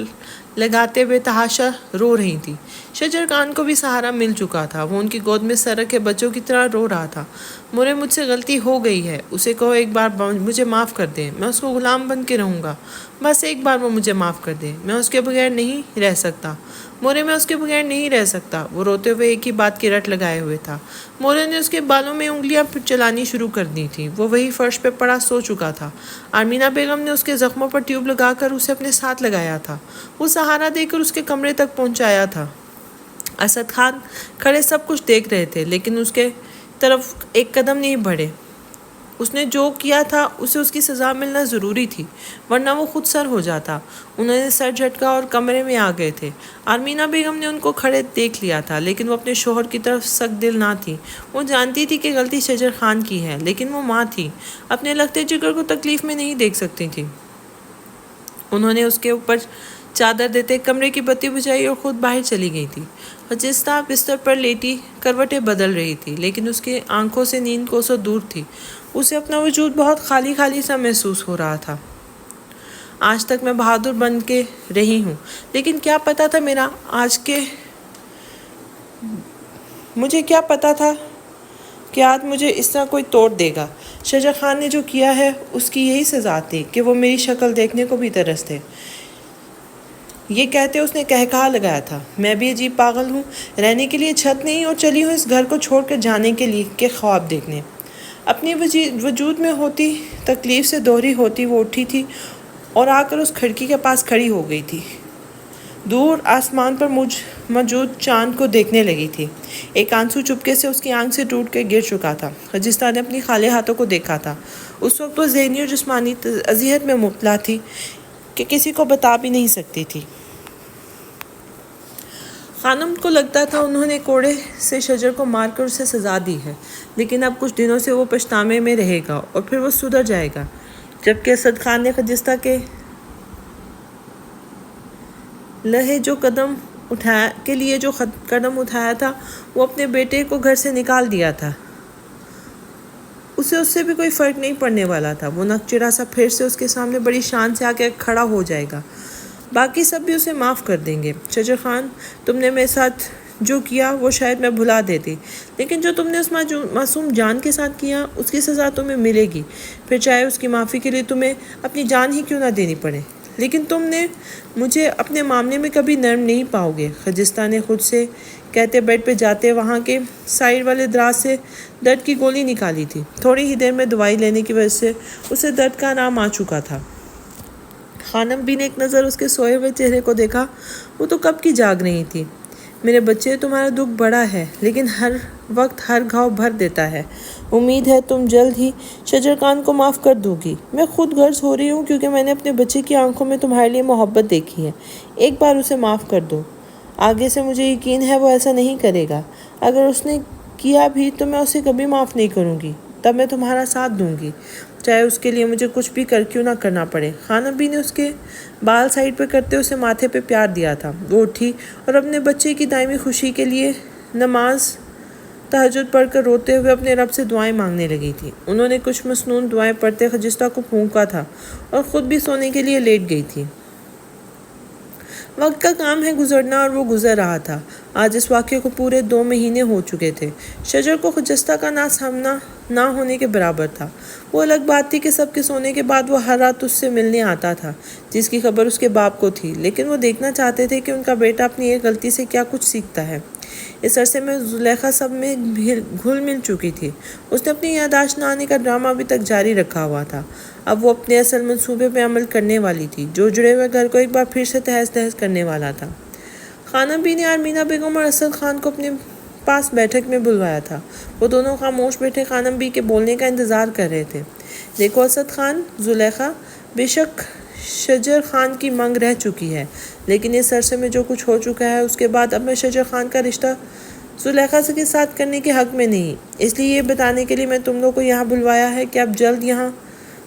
لگاتے ہوئے تحاشا رو رہی تھی۔ شجر خان کو بھی سہارا مل چکا تھا، وہ ان کی گود میں سر رکھے بچوں کی طرح رو رہا تھا۔ مورے مجھ سے غلطی ہو گئی ہے، اسے کہو ایک بار مجھے معاف کر دے، میں اس کو غلام بن کے رہوں گا، بس ایک بار وہ مجھے معاف کر دے، میں اس کے بغیر نہیں رہ سکتا، مورے میں اس کے بغیر نہیں رہ سکتا۔ وہ روتے ہوئے ایک ہی بات کی رٹ لگائے ہوئے تھا۔ مورے نے اس کے بالوں میں انگلیاں چلانی شروع کر دی تھی، وہ وہی فرش پہ پڑا سو چکا تھا۔ آرمینہ بیگم نے اس کے زخموں پر ٹیوب لگا کر اسے اپنے ساتھ لگایا تھا، وہ سہارا دے کر اس کے کمرے تک پہنچایا تھا۔ اسد خان کھڑے سب کچھ دیکھ رہے تھے، لیکن اس کے طرف ایک قدم نہیں بڑھے۔ اس نے جو کیا تھا اسے اس کی سزا ملنا ضروری تھی، ورنہ وہ خود سر ہو جاتا۔ انہوں نے سر جھٹکا اور کمرے میں آ گئے تھے۔ آرمینہ بیگم نے ان کو کھڑے دیکھ لیا تھا، لیکن وہ اپنے شوہر کی طرف سخت دل نہ تھی۔ وہ جانتی تھی کہ غلطی شجر خان کی ہے، لیکن وہ ماں تھی، اپنے لگتے جگر کو تکلیف میں نہیں دیکھ سکتی تھی۔ انہوں نے اس کے اوپر چادر دیتے کمرے کی بتی بجھائی اور خود باہر چلی گئی تھی۔ خجستہ بستر پر لیٹی کروٹیں بدل رہی تھی، لیکن اس کی آنکھوں سے نیند کوسوں دور تھی۔ اسے اپنا وجود بہت خالی خالی سا محسوس ہو رہا تھا۔ آج تک میں بہادر بن کے رہی ہوں، لیکن کیا پتا تھا مجھے کیا پتا تھا کہ آج مجھے اس طرح کوئی توڑ دے گا۔ شجر خان نے جو کیا ہے اس کی یہی سزا تھی کہ وہ میری شکل دیکھنے کو بھی ترستے۔ یہ کہتے اس نے کہا لگایا تھا، میں بھی عجیب پاگل ہوں، رہنے کے لیے چھت نہیں اور چلی ہوں اس گھر کو چھوڑ کر جانے کے لیے کہ خواب دیکھنے۔ اپنی وجود میں ہوتی تکلیف سے دوہری ہوتی وہ اٹھی تھی اور آ کر اس کھڑکی کے پاس کھڑی ہو گئی تھی۔ دور آسمان پر موجود چاند کو دیکھنے لگی تھی۔ ایک آنسو چپکے سے اس کی آنکھ سے ٹوٹ کے گر چکا تھا۔ خجستہ نے اپنی خالے ہاتھوں کو دیکھا تھا۔ اس وقت وہ ذہنی اور جسمانی اذیت میں مبتلا تھی کہ کسی کو بتا بھی نہیں سکتی تھی۔ خانم کو لگتا تھا انہوں نے کوڑے سے شجر کو مار کر اسے سزا دی ہے، لیکن اب کچھ دنوں سے وہ پچھتاوے میں رہے گا اور پھر وہ سدھر جائے گا۔ جبکہ اسد خان نے خجستہ کے لیے جو قدم اٹھایا تھا وہ اپنے بیٹے کو گھر سے نکال دیا تھا، اسے اس سے بھی کوئی فرق نہیں پڑنے والا تھا۔ وہ نکچڑا سا پھر سے اس کے سامنے بڑی شان سے آ کے کھڑا ہو جائے گا، باقی سب بھی اسے معاف کر دیں گے۔ شجر خان، تم نے میرے ساتھ جو کیا وہ شاید میں بھلا دیتی، لیکن جو تم نے اس معصوم جان کے ساتھ کیا اس کی سزا تمہیں ملے گی، پھر چاہے اس کی معافی کے لیے تمہیں اپنی جان ہی کیوں نہ دینی پڑے، لیکن تم نے مجھے اپنے معاملے میں کبھی نرم نہیں پاؤ گے۔ خجستہ نے خود سے کہتے بیڈ پہ جاتے وہاں کے سائڈ والے دراز سے درد کی گولی نکالی تھی۔ تھوڑی ہی دیر میں دوائی لینے کی وجہ سے اسے درد کا آرام آ چکا تھا۔ خانم بھی نے ایک نظر اس کے سوئے ہوئے چہرے کو دیکھا، وہ تو کب کی جاگ رہی تھی۔ میرے بچے، تمہارا دکھ بڑا ہے، لیکن ہر وقت ہر گھاؤ بھر دیتا ہے۔ امید ہے تم جلد ہی شجر خان کو معاف کر دو گی۔ میں خود غرض ہو رہی ہوں کیونکہ میں نے اپنے بچے کی آنکھوں میں تمہارے لیے محبت دیکھی ہے۔ ایک بار اسے معاف کر دو، آگے سے مجھے یقین ہے وہ ایسا نہیں کرے گا۔ اگر اس نے کیا بھی تو میں اسے کبھی معاف نہیں کروں گی، تب میں تمہارا ساتھ دوں گی، چاہے اس کے لیے مجھے کچھ بھی کیوں نہ کرنا پڑے۔ خانم بھی نے اس کے بال سائڈ پہ کرتے اسے ماتھے پہ پیار دیا تھا۔ وہ اٹھی اور اپنے بچے کی دائمی خوشی کے لیے نماز تہجد پڑھ کر روتے ہوئے اپنے رب سے دعائیں مانگنے لگی تھی۔ انہوں نے کچھ مسنون دعائیں پڑھتے خجستہ کو پھونکا تھا اور خود بھی سونے کے لیے لیٹ گئی تھی۔ وقت کا کام ہے گزرنا اور وہ گزر رہا تھا۔ آج اس واقعے کو پورے 2 مہینے ہو چکے تھے۔ شجر کو خجستہ کا نہ سامنا نہ ہونے کے برابر تھا۔ وہ الگ بات تھی کہ سب کے سونے کے بعد وہ ہر رات اس سے ملنے آتا تھا، جس کی خبر اس کے باپ کو تھی، لیکن وہ دیکھنا چاہتے تھے کہ ان کا بیٹا اپنی ایک غلطی سے کیا کچھ سیکھتا ہے۔ اس عرصے میں زلیخا سب میں گھل مل چکی تھی۔ اس نے اپنی یادداشت نہ آنے کا ڈرامہ ابھی تک جاری رکھا ہوا تھا۔ اب وہ اپنے اصل منصوبے پہ عمل کرنے والی تھی، جو جڑے ہوئے گھر کو ایک بار پھر سے تہز نہز کرنے والا تھا۔ خانم بھی نے آرمینہ بیگم اور اسد خان کو اپنے پاس بیٹھک میں بلوایا تھا۔ وہ دونوں خاموش بیٹھے خانم بھی کے بولنے کا انتظار کر رہے تھے۔ دیکھو اسد خان، زلیخا، بے شک شجر خان کی منگ رہ چکی ہے، لیکن اس عرصے میں جو کچھ ہو چکا ہے اس کے بعد اب میں شجر خان کا رشتہ زلیخا کے ساتھ کرنے کے حق میں نہیں، اس لیے یہ بتانے کے لیے میں تم لوگوں کو یہاں بلوایا ہے کہ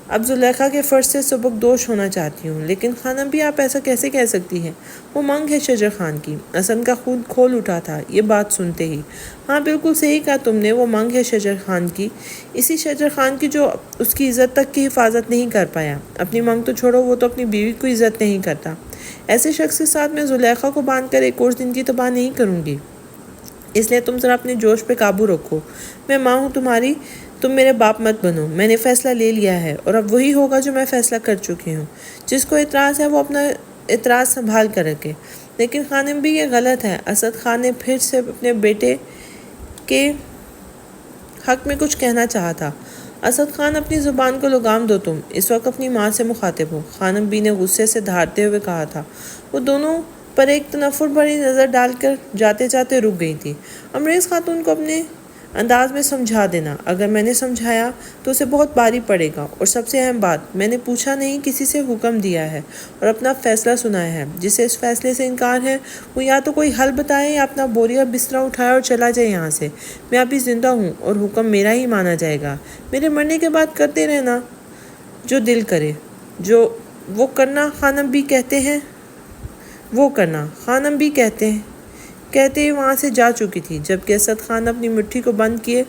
اب زلیخا کے فرض سے سبکدوش ہونا چاہتی ہوں۔ لیکن خانم بھی آپ ایسا کیسے کہہ سکتی ہیں؟ وہ منگ ہے شجر خان کی۔ حسن کا خون کھول اٹھا تھا یہ بات سنتے ہی۔ ہاں بالکل صحیح کہا تم نے، وہ منگ ہے شجر خان کی، اسی شجر خان کی جو اس کی عزت تک کی حفاظت نہیں کر پایا۔ اپنی منگ تو چھوڑو، وہ تو اپنی بیوی کو عزت نہیں کرتا۔ ایسے شخص کے ساتھ میں زلیخا کو باندھ کر ایک اور زندگی تباہ نہیں کروں گی، اس لیے تم ذرا اپنے جوش پہ قابو رکھو۔ میں ماں ہوں تمہاری، تم میرے باپ مت بنو۔ میں نے فیصلہ لے لیا ہے اور اب وہی ہوگا جو میں فیصلہ کر چکی ہوں۔ جس کو اعتراض ہے وہ اپنا اعتراض سنبھال کر رکھے۔ لیکن خانم بھی یہ غلط ہے۔ اسد خان نے پھر سے اپنے بیٹے کے حق میں کچھ کہنا چاہا تھا۔ اسد خان، اپنی زبان کو لگام دو، تم اس وقت اپنی ماں سے مخاطب ہو، خانم بی نے غصے سے دھاڑتے ہوئے کہا تھا۔ وہ دونوں پر ایک تنفر بھری نظر ڈال کر جاتے جاتے رک گئی تھی۔ امریز خاتون کو اپنے انداز میں سمجھا دینا، اگر میں نے سمجھایا تو اسے بہت بھاری پڑے گا، اور سب سے اہم بات، میں نے پوچھا نہیں، کسی سے حکم دیا ہے اور اپنا فیصلہ سنایا ہے۔ جسے اس فیصلے سے انکار ہے وہ یا تو کوئی حل بتائے یا اپنا بوریا بستر اٹھائے اور چلا جائے یہاں سے۔ میں ابھی زندہ ہوں اور حکم میرا ہی مانا جائے گا۔ میرے مرنے کے بعد کرتے رہنا جو دل کرے، جو وہ کرنا خانم بھی کہتے ہیں، وہ کرنا خانم بھی کہتے ہی وہاں سے جا چکی تھی، جبکہ اسد خان اپنی مٹھی کو بند کیے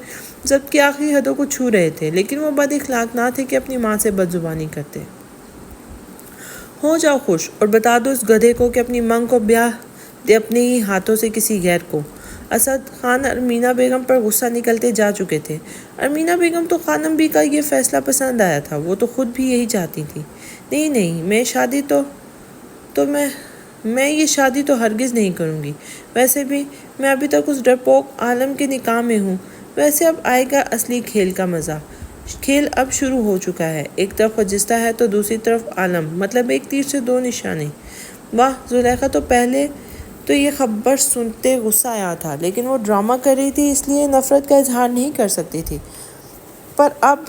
ضبط کی آخری حدوں کو چھو رہے تھے، لیکن وہ بد اخلاق نہ تھے کہ اپنی ماں سے بد زبانی کرتے۔ ہو جاؤ خوش اور بتا دو اس گدھے کو کہ اپنی منگ کو بیاہ دے اپنے ہی ہاتھوں سے کسی غیر کو۔ اسد خان ارمینا بیگم پر غصہ نکلتے جا چکے تھے۔ ارمینا بیگم تو خانم بی کا یہ فیصلہ پسند آیا تھا، وہ تو خود بھی یہی چاہتی تھی۔ نہیں، میں یہ شادی تو ہرگز نہیں کروں گی۔ ویسے بھی میں ابھی تک اس ڈرپوک عالم کے نکاح میں ہوں۔ ویسے اب آئے گا اصلی کھیل کا مزہ۔ کھیل اب شروع ہو چکا ہے، ایک طرف خجستہ ہے تو دوسری طرف عالم، مطلب ایک تیر سے دو نشانے۔ واہ، زلیخا تو پہلے تو یہ خبر سنتے غصہ آیا تھا، لیکن وہ ڈرامہ کر رہی تھی اس لیے نفرت کا اظہار نہیں کر سکتی تھی، پر اب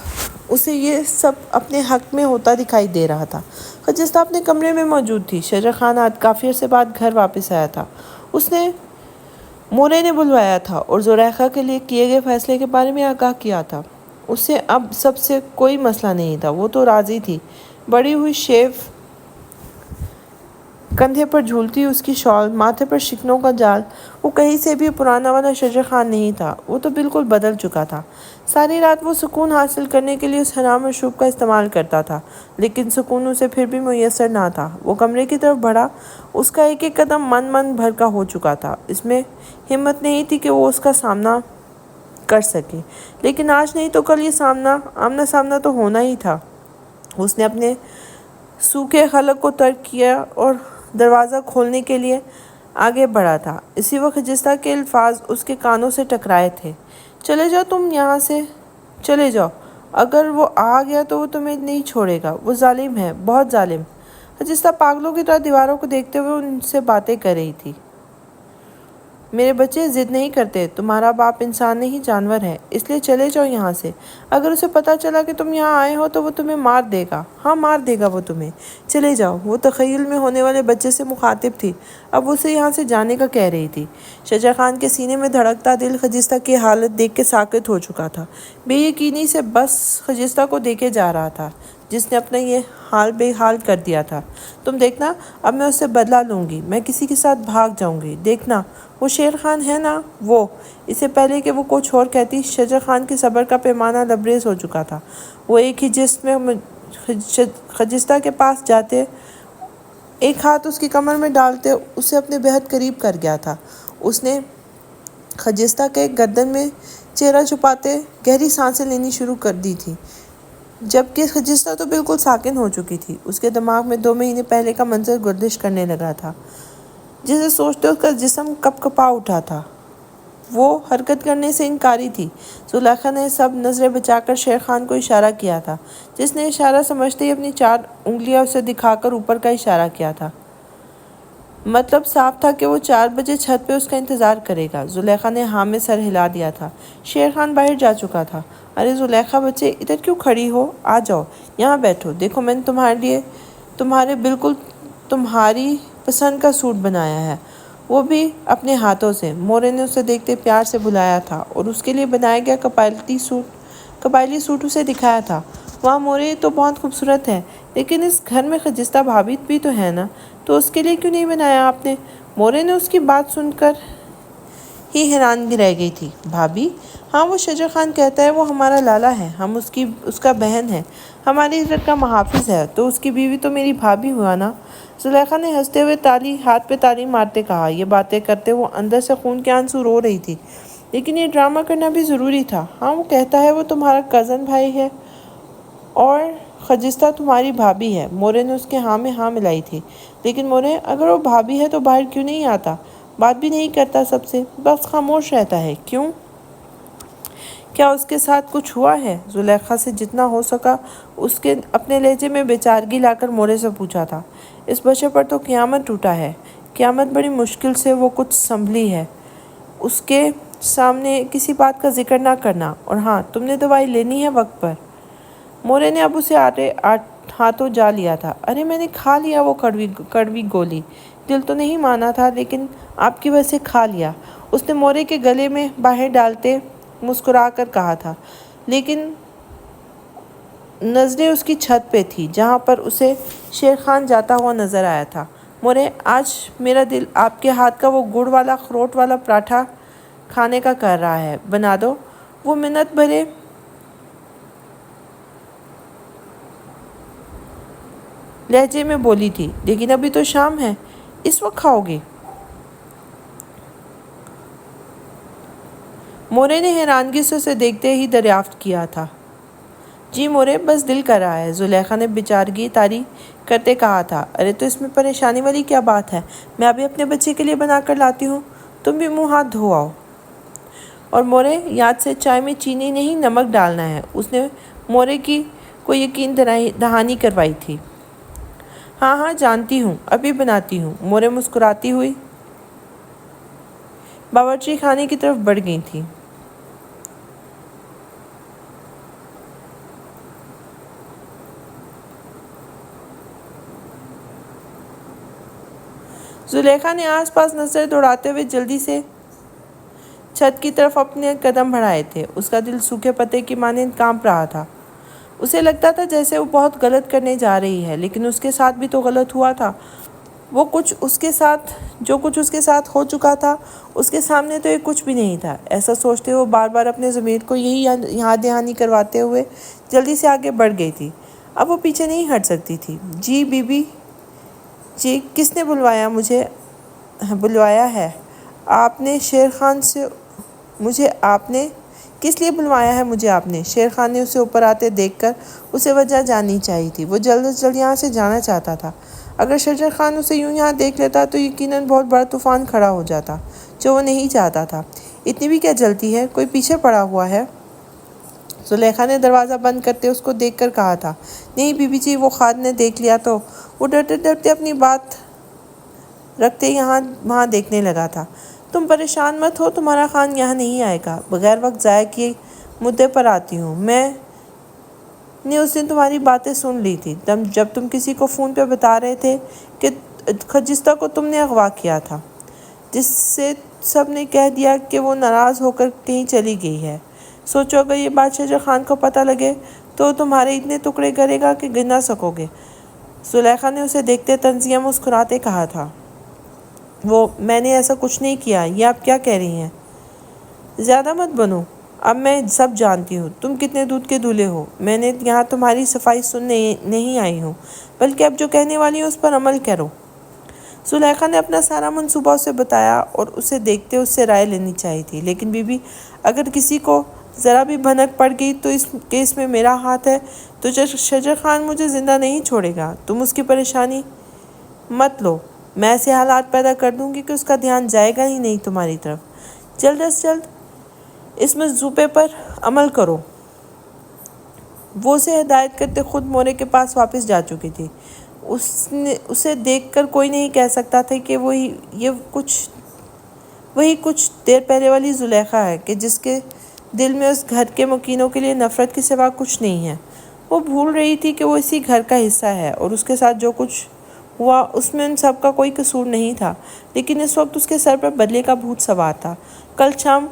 اسے یہ سب اپنے حق میں ہوتا دکھائی دے رہا تھا۔ خجستہ اپنے کمرے میں موجود تھی۔ شجر خان آج کافی عرصے بعد گھر واپس آیا تھا۔ اس نے مورے نے بلوایا تھا اور زلیخا کے لیے کیے گئے فیصلے کے بارے میں آگاہ کیا تھا۔ اسے اب سب سے کوئی مسئلہ نہیں تھا، وہ تو راضی تھی۔ بڑی ہوئی شیو کندھے پر جھولتی اس کی شال، ماتھے پر شکنوں کا جال، وہ کہیں سے بھی پرانا والا شجر خان نہیں تھا، وہ تو بالکل بدل چکا تھا۔ ساری رات وہ سکون حاصل کرنے کے لیے اس حرام مشروب کا استعمال کرتا تھا، لیکن سکون اسے پھر بھی میسر نہ تھا۔ وہ کمرے کی طرف بڑھا، اس کا ایک ایک قدم من بھر کا ہو چکا تھا۔ اس میں ہمت نہیں تھی کہ وہ اس کا سامنا کر سکے، لیکن آج نہیں تو کل یہ آمنا سامنا تو ہونا ہی تھا۔ اس نے اپنے سوکھے خلق کو ترک کیا اور دروازہ کھولنے کے لیے آگے بڑھا تھا۔ اسی وقت خجستہ کے الفاظ اس کے کانوں سے ٹکرائے تھے۔ چلے جاؤ تم یہاں سے، چلے جاؤ، اگر وہ آ گیا تو وہ تمہیں نہیں چھوڑے گا، وہ ظالم ہے، بہت ظالم۔ خجستہ پاگلوں کی طرح دیواروں کو دیکھتے ہوئے ان سے باتیں کر رہی تھی۔ میرے بچے ضد نہیں کرتے، تمہارا باپ انسان نہیں جانور ہے، اس لیے چلے جاؤ یہاں سے۔ اگر اسے پتہ چلا کہ تم یہاں آئے ہو تو وہ تمہیں مار دے گا، ہاں مار دے گا وہ تمہیں۔ چلے جاؤ، وہ تخیل میں ہونے والے بچے سے مخاطب تھی، اب اسے یہاں سے جانے کا کہہ رہی تھی۔ شجر خان کے سینے میں دھڑکتا دل خجستہ کی حالت دیکھ کے ساکت ہو چکا تھا، بے یقینی سے بس خجستہ کو دیکھے جا رہا تھا جس نے اپنا یہ حال بے حال کر دیا تھا۔ تم دیکھنا، اب میں اس سے بدلہ لوں گی، میں کسی کے ساتھ بھاگ جاؤں گی، دیکھنا۔ وہ شیر خان ہے نا، وہ۔ اس سے پہلے کہ وہ کچھ اور کہتی، شجر خان کے صبر کا پیمانہ لبریز ہو چکا تھا۔ وہ ایک ہی جسم میں خجستہ کے پاس جاتے، ایک ہاتھ اس کی کمر میں ڈالتے اسے اپنے بہت قریب کر گیا تھا۔ اس نے خجستہ کے گردن میں چہرہ چھپاتے گہری سانسیں لینی شروع کر دی تھی، جبکہ خجستہ تو بالکل ساکن ہو چکی تھی۔ اس کے دماغ میں 2 مہینے پہلے کا منظر گردش کرنے لگا تھا، جسے سوچتے اس کا جسم کپ کپا اٹھا تھا۔ وہ حرکت کرنے سے انکاری تھی۔ زلیخا نے سب نظریں بچا کر شیر خان کو اشارہ کیا تھا، جس نے اشارہ سمجھتے ہی اپنی 4 انگلیاں اسے دکھا کر اوپر کا اشارہ کیا تھا۔ مطلب صاف تھا کہ وہ 4 بجے چھت پہ اس کا انتظار کرے گا۔ زلیخا نے ہاں میں سر ہلا دیا تھا۔ شیر خان باہر جا چکا تھا۔ ارے زلیخا بچے، ادھر کیوں کھڑی ہو؟ آ جاؤ، یہاں بیٹھو، دیکھو میں نے تمہارے بالکل تمہاری پسند کا سوٹ بنایا ہے، وہ بھی اپنے ہاتھوں سے۔ مورے نے اسے دیکھتے پیار سے بلایا تھا اور اس کے لیے بنایا گیا قبائلی سوٹ اسے دکھایا تھا۔ واہ مورے، یہ تو بہت خوبصورت ہے، لیکن اس گھر میں خجستہ بھابھی بھی تو ہے نا، تو اس کے لیے کیوں نہیں بنایا آپ نے؟ مورے نے اس کی بات سن کر ہی حیران رہ گئی تھی۔ بھابھی؟ ہاں، وہ شجر خان کہتا ہے وہ ہمارا لالا ہے، ہم اس کا بہن ہے، ہماری عزت کا محافظ ہے، تو اس کی بیوی تو میری بھابھی ہوا نا۔ زلیخا نے ہنستے ہوئے ہاتھ پہ تالی مارتے کہا۔ یہ باتیں کرتے وہ اندر سے خون کے آنسو رو رہی تھی، لیکن یہ ڈرامہ کرنا بھی ضروری تھا۔ ہاں، وہ کہتا ہے وہ تمہارا کزن بھائی ہے اور خجستہ تمہاری بھابھی ہے۔ مورے نے اس کے ہاں میں ہاں ملائی تھی۔ لیکن مورے، اگر وہ بھابھی ہے تو باہر کیوں نہیں آتا؟ بات بھی نہیں کرتا سب سے، بس خاموش رہتا ہے، کیوں؟ کیا اس کے ساتھ کچھ ہوا ہے؟ زلیخا سے جتنا ہو سکا اس کے اپنے لہجے میں بیچارگی لا کر مورے سے پوچھا تھا۔ اس بچے پر تو قیامت ٹوٹا ہے۔ قیامت بڑی مشکل سے وہ کچھ سنبھلی ہے۔ اس کے سامنے کسی بات کا ذکر نہ کرنا، اور ہاں، تم نے دوائی لینی ہے وقت پر۔ مورے نے اب اسے ہاتھوں جا لیا تھا۔ ارے میں نے کھا لیا وہ کڑوی گولی، دل تو نہیں مانا تھا، لیکن آپ کی وجہ سے کھا لیا، اس نے مورے کے گلے میں باہیں ڈالتے مسکرا کر کہا تھا، لیکن نظریں اس کی چھت پہ تھی جہاں پر اسے شیر خان جاتا ہوا نظر آیا تھا۔ مورے، آج میرا دل آپ کے ہاتھ کا وہ گڑ والا اخروٹ والا پراٹھا کھانے کا کر رہا ہے، بنا دو۔ وہ منت بھرے لہجے میں بولی تھی، لیکن ابھی تو شام ہے، اس وقت کھاؤ گے؟ مورے نے حیرانگی سے اسے دیکھتے ہی دریافت کیا تھا۔ جی مورے، بس دل کر رہا ہے، زلیخا نے بیچارگی طاری کرتے کہا تھا۔ ارے تو اس میں پریشانی والی کیا بات ہے؟ میں ابھی اپنے بچے کے لیے بنا کر لاتی ہوں، تم بھی منہ ہاتھ دھو آؤ۔ اور مورے، یاد سے چائے میں چینی نہیں نمک ڈالنا ہے، اس نے مورے کی کو یقین دہانی کروائی تھی۔ ہاں ہاں جانتی ہوں، ابھی بناتی ہوں۔ مورے مسکراتی ہوئی باورچی خانے کی طرف بڑھ گئی تھی۔ زلیخا نے آس پاس نظر دوڑاتے ہوئے جلدی سے چھت کی طرف اپنے قدم بڑھائے تھے۔ اس کا دل سوکھے پتے کی مانند کانپ رہا تھا۔ اسے لگتا تھا جیسے وہ بہت غلط کرنے جا رہی ہے، لیکن اس کے ساتھ بھی تو غلط ہوا تھا۔ جو کچھ اس کے ساتھ ہو چکا تھا، اس کے سامنے تو یہ کچھ بھی نہیں تھا۔ ایسا سوچتے ہوئے بار بار اپنے ضمیر کو یہی یاد دہانی کرواتے ہوئے جلدی سے آگے بڑھ گئی تھی۔ اب وہ پیچھے نہیں ہٹ سکتی تھی۔ جی بی بی جی، کس نے بلوایا ہے آپ نے شیر خان سے مجھے؟ آپ نے کس لیے بلوایا ہے مجھے آپ نے؟ شیر خان نے اسے اوپر آتے دیکھ کر اسے وجہ جاننی چاہیے تھی۔ وہ جلد از جلد یہاں سے جانا چاہتا تھا۔ اگر شجر خان اسے یوں یہاں دیکھ لیتا تو یقیناً بہت بڑا طوفان کھڑا ہو جاتا، جو وہ نہیں چاہتا تھا۔ اتنی بھی کیا جلتی ہے؟ کوئی پیچھے پڑا ہوا ہے؟ زلیخا نے دروازہ بند کرتے اس کو دیکھ کر کہا تھا۔ نہیں بی بی جی، وہ خان نے دیکھ لیا تو وہ ڈرتے ڈرتے اپنی بات رکھتے یہاں وہاں دیکھنے لگا تھا۔ تم پریشان مت ہو، تمہارا خان یہاں نہیں آئے گا۔ بغیر وقت ضائع کیے مدعے پر آتی ہوں۔ میں نے اس دن تمہاری باتیں سن لی تھی، جب تم کسی کو فون پہ بتا رہے تھے کہ خجستہ کو تم نے اغوا کیا تھا، جس سے سب نے کہہ دیا کہ وہ ناراض ہو کر کہیں چلی گئی ہے۔ سوچو اگر یہ بات شجر خان کو پتہ لگے تو تمہارے اتنے ٹکڑے کرے گا کہ گر نہ سکو گے۔ زلیخا نے اسے دیکھتے طنزیہ مسکراتے کہا تھا۔ میں نے ایسا کچھ نہیں کیا، یہ آپ کیا کہہ رہی ہیں؟ زیادہ مت بنو، اب میں سب جانتی ہوں، تم کتنے دودھ کے دھلے ہو۔ میں نے یہاں تمہاری صفائی سننے نہیں آئی ہوں، بلکہ اب جو کہنے والی ہوں اس پر عمل کرو۔ زلیخا نے اپنا سارا منصوبہ اسے بتایا اور اسے دیکھتے اس سے رائے لینی چاہیے تھی، لیکن بی بی، اگر کسی کو ذرا بھی بھنک پڑ گئی تو اس کیس میں میرا ہاتھ ہے، تو شجر خان مجھے زندہ نہیں چھوڑے گا۔ تم اس کی پریشانی مت لو، میں ایسے حالات پیدا کر دوں گی کہ اس کا دھیان جائے گا ہی نہیں تمہاری طرف۔ جلد از جلد اس منصوبے پر عمل کرو۔ وہ اسے ہدایت کرتے خود مورے کے پاس واپس جا چکی تھی۔ اسے دیکھ کر کوئی نہیں کہہ سکتا تھا کہ وہی کچھ دیر پہلے والی زلیخا ہے کہ جس کے دل میں اس گھر کے مکینوں کے لیے نفرت کے سوا کچھ نہیں ہے۔ وہ بھول رہی تھی کہ وہ اسی گھر کا حصہ ہے اور اس کے ساتھ جو کچھ ہوا اس میں ان سب کا کوئی قصور نہیں تھا، لیکن اس وقت اس کے سر پر بدلے کا بھوت سوار تھا۔ کل شام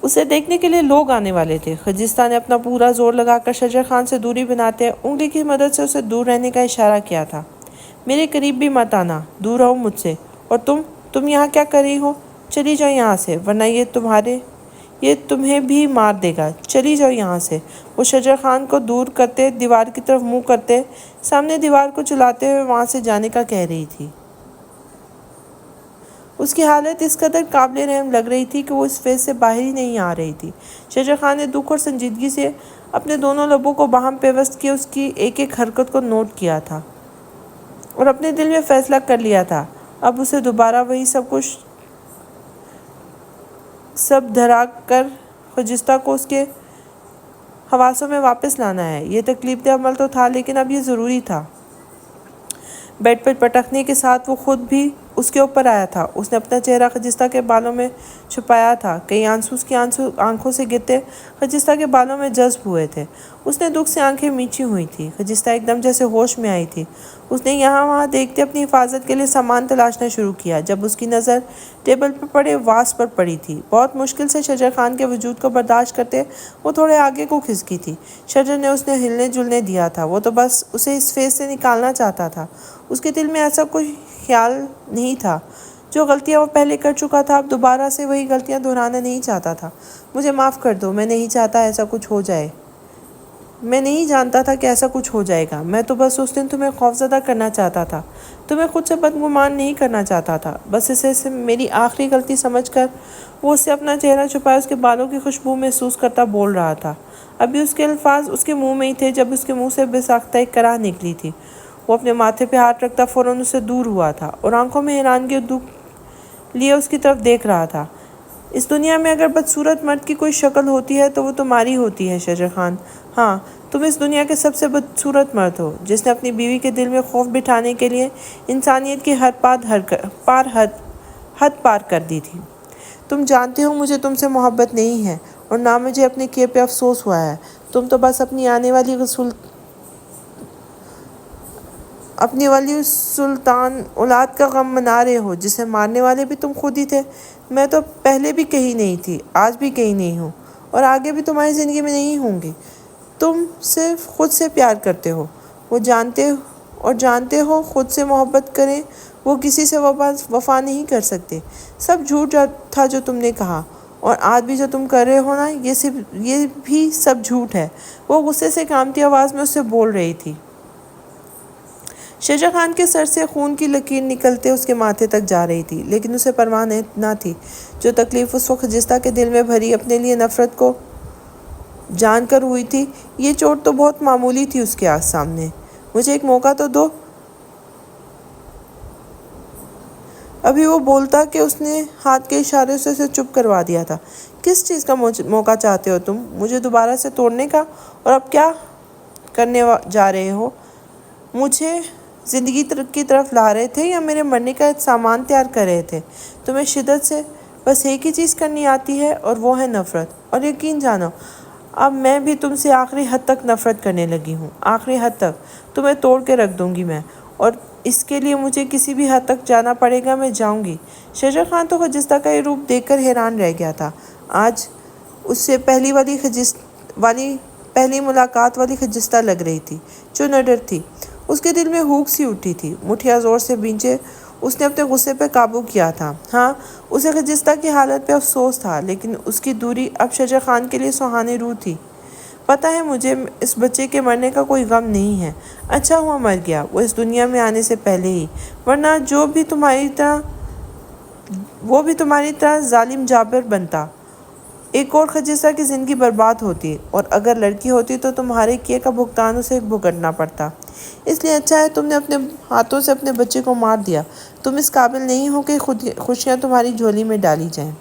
اسے دیکھنے کے لیے لوگ آنے والے تھے۔ خجستہ نے اپنا پورا زور لگا کر شجر خان سے دوری بناتے انگلی کی مدد سے اسے دور رہنے کا اشارہ کیا تھا۔ میرے قریب بھی مت آنا، دور رہو مجھ سے۔ اور تم یہاں کیا کر رہی ہو؟ چلی جاؤ یہاں سے، ورنہ یہ تمہیں بھی مار دے گا، چلی جاؤ یہاں سے۔ وہ شجر خان کو دور کرتے، دیوار کی طرف منہ کرتے، سامنے دیوار کو چلاتے ہوئے وہاں سے جانے کا کہہ رہی تھی۔ اس کی حالت اس قدر قابل رحم لگ رہی تھی کہ وہ اس فیض سے باہر ہی نہیں آ رہی تھی۔ شجر خان نے دکھ اور سنجیدگی سے اپنے دونوں لبوں کو باہم پیوست کیے، اس کی ایک ایک حرکت کو نوٹ کیا تھا اور اپنے دل میں فیصلہ کر لیا تھا، اب اسے دوبارہ وہی سب دھرا کر خجستہ کو اس کے حواسوں میں واپس لانا ہے۔ یہ تکلیف دہ عمل تو تھا، لیکن اب یہ ضروری تھا۔ بیڈ پر پٹکنے کے ساتھ وہ خود بھی اس کے اوپر آیا تھا۔ اس نے اپنا چہرہ خجستہ کے بالوں میں چھپایا تھا، کئی آنسو اس کی آنکھوں سے گرتے خجستہ کے بالوں میں جذب ہوئے تھے۔ اس نے دکھ سے آنکھیں میچی ہوئی تھیں۔ خجستہ ایک دم جیسے ہوش میں آئی تھی۔ اس نے یہاں وہاں دیکھتے اپنی حفاظت کے لیے سامان تلاشنا شروع کیا۔ جب اس کی نظر ٹیبل پر پڑے واس پر پڑی تھی، بہت مشکل سے شجر خان کے وجود کو برداشت کرتے وہ تھوڑے آگے کو کھسکی تھی۔ شجر نے اسے ہلنے جلنے دیا تھا، وہ تو بس اسے اس فیس سے نکالنا چاہتا تھا۔ اس کے دل میں ایسا کوئی خیال نہیں تھا۔ جو غلطیاں وہ پہلے کر چکا تھا، اب دوبارہ سے وہی غلطیاں دہرانا نہیں چاہتا تھا۔ مجھے معاف کر دو، میں نہیں چاہتا ایسا کچھ ہو جائے۔ میں نہیں جانتا تھا کہ ایسا کچھ ہو جائے گا۔ میں تو بس اس دن تمہیں خوفزدہ کرنا چاہتا تھا، تمہیں خود سے بدگمان نہیں کرنا چاہتا تھا۔ بس اسے میری آخری غلطی سمجھ کر وہ اس سے اپنا چہرہ چھپائے اس کے بالوں کی خوشبو محسوس کرتا بول رہا تھا۔ ابھی اس کے الفاظ اس کے منہ میں ہی تھے جب اس کے منہ سے بے ساختہ ایک کراہ نکلی تھی۔ وہ اپنے ماتھے پہ ہاتھ رکھتا فوراً اس سے دور ہوا تھا اور آنکھوں میں حیرانگی اور دکھ لیے اس کی طرف دیکھ رہا تھا۔ اس دنیا میں اگر بدصورت مرد کی کوئی شکل ہوتی ہے تو وہ تمہاری ہوتی ہے شجر خان۔ ہاں، تم اس دنیا کے سب سے بدصورت مرد ہو، جس نے اپنی بیوی کے دل میں خوف بٹھانے کے لیے انسانیت کی حد پار کر دی تھی۔ تم جانتے ہو مجھے تم سے محبت نہیں ہے اور نہ مجھے اپنے کیے پہ افسوس ہوا ہے۔ تم تو بس اپنی آنے والی سلطان اولاد کا غم منا رہے ہو، جسے مارنے والے بھی تم خود ہی تھے۔ میں تو پہلے بھی کہیں نہیں تھی، آج بھی کہیں نہیں ہوں اور آگے بھی تمہاری زندگی میں نہیں ہوں گی۔ تم صرف خود سے پیار کرتے ہو، جانتے ہو خود سے محبت کریں وہ کسی سے وفا نہیں کر سکتے۔ سب جھوٹ تھا جو تم نے کہا، اور آج بھی جو تم کر رہے ہو نا، یہ بھی سب جھوٹ ہے۔ وہ غصے سے کانپتی آواز میں اس سے بول رہی تھی۔ شجر خان کے سر سے خون کی لکیر نکلتے اس کے ماتھے تک جا رہی تھی، لیکن اسے پرواہ نہ تھی۔ جو تکلیف اس وقت خجستہ کے دل میں بھری اپنے لیے نفرت کو جان کر ہوئی تھی، یہ چوٹ تو بہت معمولی تھی اس کے سامنے۔ مجھے ایک موقع تو دو۔ ابھی وہ بولتا کہ اس نے ہاتھ کے اشارے سے اسے چپ کروا دیا تھا۔ کس چیز کا موقع چاہتے ہو تم؟ مجھے دوبارہ سے توڑنے کا؟ اور اب کیا کرنے جا رہے ہو؟ مجھے زندگی کی طرف لا رہے تھے یا میرے مرنے کا سامان تیار کر رہے تھے؟ تمہیں شدت سے بس ایک ہی چیز کرنی آتی ہے اور وہ ہے نفرت، اور یقین جانو اب میں بھی تم سے آخری حد تک نفرت کرنے لگی ہوں۔ آخری حد تک تمہیں توڑ کے رکھ دوں گی میں، اور اس کے لیے مجھے کسی بھی حد تک جانا پڑے گا، میں جاؤں گی۔ شجر خان تو خجستہ کا یہ روپ دیکھ کر حیران رہ گیا تھا۔ آج اس سے پہلی ملاقات والی خجستہ لگ رہی تھی جو نڈر تھی۔ اس کے دل میں ہوک سی اٹھی تھی، مٹھیاں زور سے بھینچے اس نے اپنے غصے پہ قابو کیا تھا۔ ہاں، اسے خجستہ کی حالت پہ افسوس تھا، لیکن اس کی دوری اب شجر خان کے لیے سہانی روح تھی۔ پتہ ہے مجھے اس بچے کے مرنے کا کوئی غم نہیں ہے۔ اچھا ہوا مر گیا وہ اس دنیا میں آنے سے پہلے ہی، ورنہ وہ بھی تمہاری طرح ظالم جابر بنتا، ایک اور خجستہ کی زندگی برباد ہوتی، اور اگر لڑکی ہوتی تو تمہارے کیے کا بھگتان اسے بھگتنا پڑتا۔ اس لیے اچھا ہے تم نے اپنے ہاتھوں سے اپنے بچے کو مار دیا۔ تم اس قابل نہیں ہو کہ خوشیاں تمہاری جھولی میں ڈالی جائیں۔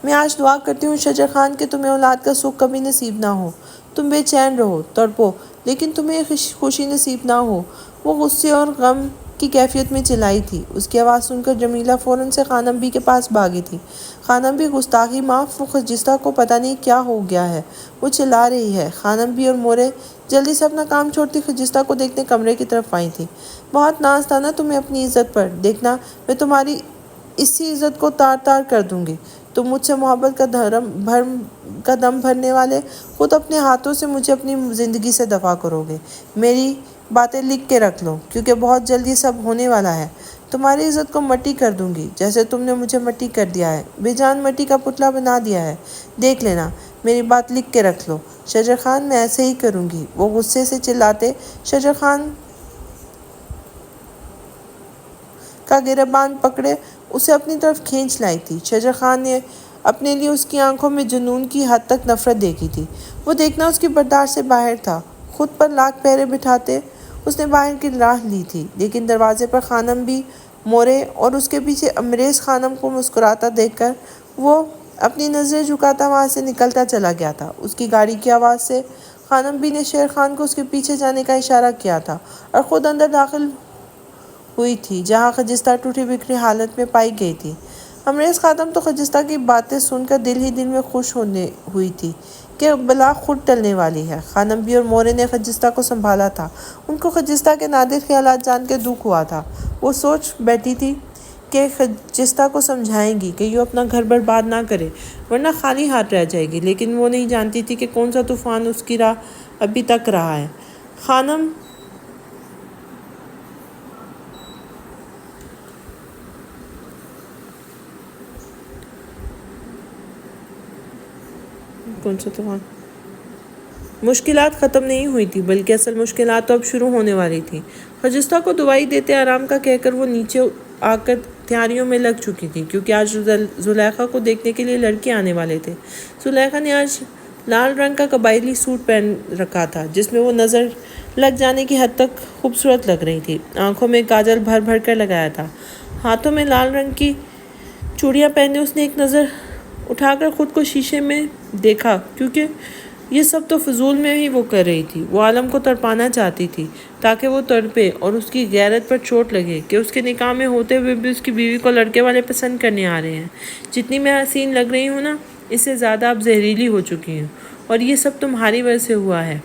میں آج دعا کرتی ہوں شجر خان کہ تمہیں اولاد کا سکھ کبھی نصیب نہ ہو۔ تم بے چین رہو، تڑپو، لیکن تمہیں خوشی نصیب نہ ہو۔ وہ غصے اور غم کی کیفیت میں چلائی تھی۔ اس کی آواز سن کر جمیلہ فوراً سے خانم بی کے پاس بھاگی تھی۔ خانم بی، گستاخی معاف، وہ خجستہ کو پتہ نہیں کیا ہو گیا ہے، وہ چلا رہی ہے۔ خانم بی اور مورے جلدی سے اپنا کام چھوڑتی خجستہ کو دیکھنے کمرے کی طرف آئی تھی۔ بہت ناز تھا نا تمہیں اپنی عزت پر، دیکھنا میں تمہاری اسی عزت کو تار تار کر دوں گی۔ تم مجھ سے محبت کا دم بھرنے والے خود اپنے ہاتھوں سے مجھے اپنی زندگی سے دفع کرو گے۔ میری باتیں لکھ کے رکھ لو، کیونکہ بہت جلدی سب ہونے والا ہے۔ تمہاری عزت کو مٹی کر دوں گی جیسے تم نے مجھے مٹی کر دیا ہے، بے جان مٹی کا پتلا بنا دیا ہے۔ دیکھ لینا، میری بات لکھ کے رکھ لو۔ شجر خان میں ایسے ہی کروں گی۔ وہ غصے سے چلاتے شجر خان کا گریبان پکڑے اسے اپنی طرف کھینچ لائی تھی۔ شجر خان نے اپنے لیے اس کی آنکھوں میں جنون کی حد تک نفرت دیکھی تھی۔ وہ دیکھنا اس کی برداشت سے باہر تھا۔ خود پر لاکھ پہرے بٹھاتے اس نے باہر کی راہ لی تھی، لیکن دروازے پر خانم بھی مورے اور اس کے پیچھے انگریز خانم کو مسکراتا دیکھ کر وہ اپنی نظریں جھکاتا وہاں سے نکلتا چلا گیا تھا۔ اس کی گاڑی کی آواز سے خانم بھی نے شیر خان کو اس کے پیچھے جانے کا اشارہ کیا تھا اور خود اندر داخل ہوئی تھی، جہاں خجستہ ٹوٹی بکھری حالت میں پائی گئی تھی۔ انگریز خاتم تو خجستہ کی باتیں سن کر دل ہی دل میں خوش ہوئی تھی کہ بلا خود ٹلنے والی ہے۔ خانم بھی اور مورے نے خجستہ کو سنبھالا تھا۔ ان کو خجستہ کے نادر خیالات جان کے دکھ ہوا تھا۔ وہ سوچ بیٹھی تھی کہ خجستہ کو سمجھائیں گی کہ یہ اپنا گھر برباد نہ کرے ورنہ خالی ہاتھ رہ جائے گی، لیکن وہ نہیں جانتی تھی کہ کون سا طوفان اس کی راہ ابھی تک رہا ہے۔ خانم کون سا طوفان مشکلات ختم نہیں ہوئی تھی، بلکہ اصل مشکلات تو اب شروع ہونے والی تھی۔ خجستہ کو دوائی دیتے آرام کا کہہ کر وہ نیچے آ کر تیاریوں میں لگ چکی تھی، کیونکہ آج زلیخا کو دیکھنے کے لیے لڑکے آنے والے تھے۔ زلیخا نے آج لال رنگ کا قبائلی سوٹ پہن رکھا تھا، جس میں وہ نظر لگ جانے کی حد تک خوبصورت لگ رہی تھی۔ آنکھوں میں کاجل بھر بھر کر لگایا تھا، ہاتھوں میں لال رنگ کی چوڑیاں پہنے اس نے ایک نظر اٹھا کر خود کو شیشے میں دیکھا، کیونکہ یہ سب تو فضول میں ہی وہ کر رہی تھی۔ وہ عالم کو تڑپانا چاہتی تھی تاکہ وہ تڑپے اور اس کی غیرت پر چوٹ لگے کہ اس کے نکاح میں ہوتے ہوئے بھی اس کی بیوی کو لڑکے والے پسند کرنے آ رہے ہیں۔ جتنی میں حسین لگ رہی ہوں نا، اس سے زیادہ اب زہریلی ہو چکی ہوں، اور یہ سب تمہاری وجہ سے ہوا ہے۔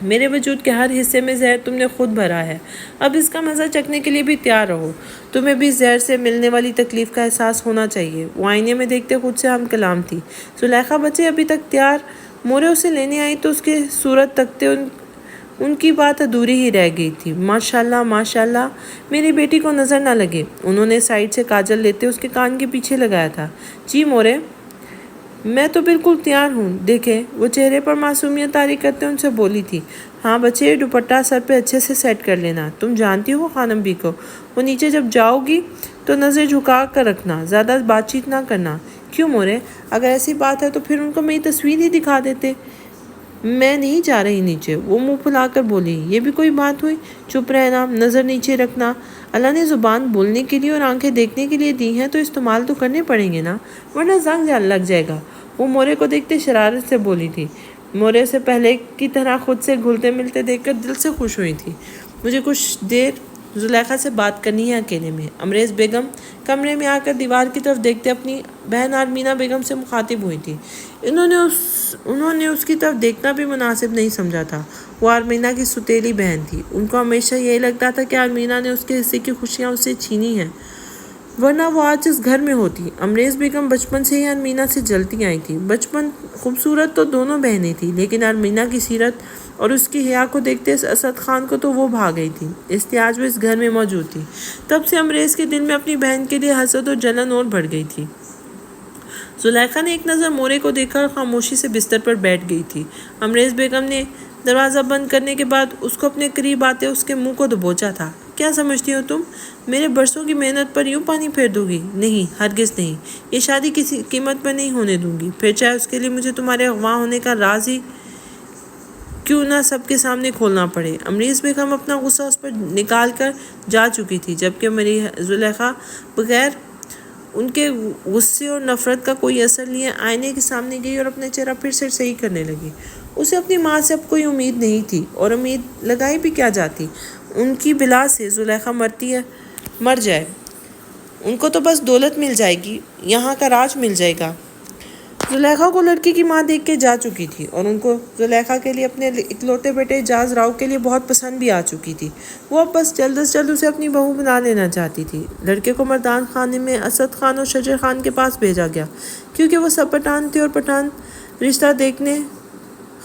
میرے وجود کے ہر حصے میں زہر تم نے خود بھرا ہے۔ اب اس کا مزہ چکھنے کے لیے بھی تیار رہو۔ تمہیں بھی زہر سے ملنے والی تکلیف کا احساس ہونا چاہیے۔ وہ آئینے میں دیکھتے خود سے ہم کلام تھی۔ زلیخا بچے ابھی تک تیار مورے اسے لینے آئی تو اس کے صورت تکتے ان کی بات ادھوری ہی رہ گئی تھی۔ ماشاءاللہ ماشاءاللہ، میری بیٹی کو نظر نہ لگے۔ انہوں نے سائڈ سے کاجل لیتے اس کے کان کے پیچھے لگایا تھا۔ جی مورے، میں تو بالکل تیار ہوں۔ دیکھیں، وہ چہرے پر معصومیت طاری کرتے ان سے بولی تھی۔ ہاں بچے، دوپٹہ سر پہ اچھے سے سیٹ کر لینا۔ تم جانتی ہو خانم بی کو، وہ نیچے جب جاؤ گی تو نظر جھکا کر رکھنا، زیادہ بات چیت نہ کرنا۔ کیوں مورے؟ اگر ایسی بات ہے تو پھر ان کو میری تصویر ہی دکھا دیتے۔ میں نہیں جا رہی نیچے، وہ منہ پھلا کر بولی۔ یہ بھی کوئی بات ہوئی؟ چپ رہنا، نظر نیچے رکھنا۔ اللہ نے زبان بولنے کے لیے اور آنکھیں دیکھنے کے لیے دی ہیں تو استعمال تو کرنے پڑیں گے نا، ورنہ زنگ لگ جائے گا۔ وہ مورے کو دیکھتے شرارت سے بولی تھی۔ مورے سے پہلے کی طرح خود سے گھلتے ملتے دیکھ کر دل سے خوش ہوئی تھی۔ مجھے کچھ دیر زلیخا سے بات کرنی ہے اکیلے میں۔ انگریز بیگم کمرے میں آ کر دیوار کی طرف دیکھتے اپنی بہن آرمینہ بیگم سے مخاطب ہوئی تھی۔ انہوں نے اس کی طرف دیکھنا بھی مناسب نہیں سمجھا تھا۔ وہ آرمینہ کی سوتیلی بہن تھی۔ ان کو ہمیشہ یہی لگتا تھا کہ آرمینہ نے اس کے حصے کی خوشیاں اس سے چھینی ہیں، ورنہ وہ آج اس گھر میں ہوتی۔ انگریز بیگم بچپن سے ہی آرمینہ سے جلتی آئی تھی۔ بچپن خوبصورت تو دونوں بہنیں تھیں، لیکن آرمینہ کی سیرت اور اس کی حیا کو دیکھتے اسد خان کو تو وہ بھا گئی تھی۔ استیاج بھی اس گھر میں موجود تھی۔ تب سے انگریز کے دل میں اپنی بہن کے لیے حسد اور جلن اور بڑھ گئی تھی۔ زلیخا نے ایک نظر مورے کو دیکھا اور خاموشی سے بستر پر بیٹھ گئی تھی۔ انگریز بیگم نے دروازہ بند کرنے کے بعد اس کو اپنے قریب آتے اس کے منہ کو دبوچا تھا۔ کیا سمجھتی ہو تم؟ میرے برسوں کی محنت پر یوں پانی پھیر دو گی؟ نہیں، ہرگز نہیں۔ یہ شادی کسی قیمت پر نہیں ہونے دوں گی، پھر چاہے اس کے لیے مجھے تمہارے اغوا ہونے کا راز ہی کیوں نہ سب کے سامنے کھولنا پڑے۔ انگریز بیگم اپنا غصہ اس پر نکال کر جا چکی تھی، جبکہ میری زلیخا بغیر ان کے غصے اور نفرت کا کوئی اثر لیے آئینے کے سامنے گئی اور اپنا چہرہ پھر سے صحیح کرنے لگی۔ اسے اپنی ماں سے اب کوئی امید نہیں تھی، اور امید لگائی بھی کیا جاتی؟ ان کی بلا سے زلیخا مر جائے، ان کو تو بس دولت مل جائے گی، یہاں کا راج مل جائے گا۔ زلیخا کو لڑکی کی ماں دیکھ کے جا چکی تھی، اور ان کو زلیخا کے لیے اپنے اکلوتے بیٹے اعجاز راؤ کے لیے بہت پسند بھی آ چکی تھی۔ وہ اب بس جلد از جلد اسے اپنی بہو بنا لینا چاہتی تھی۔ لڑکے کو مردان خانے میں اسد خان اور شجر خان کے پاس بھیجا گیا، کیونکہ وہ سب پٹھان تھے اور پٹھان رشتہ دیکھنے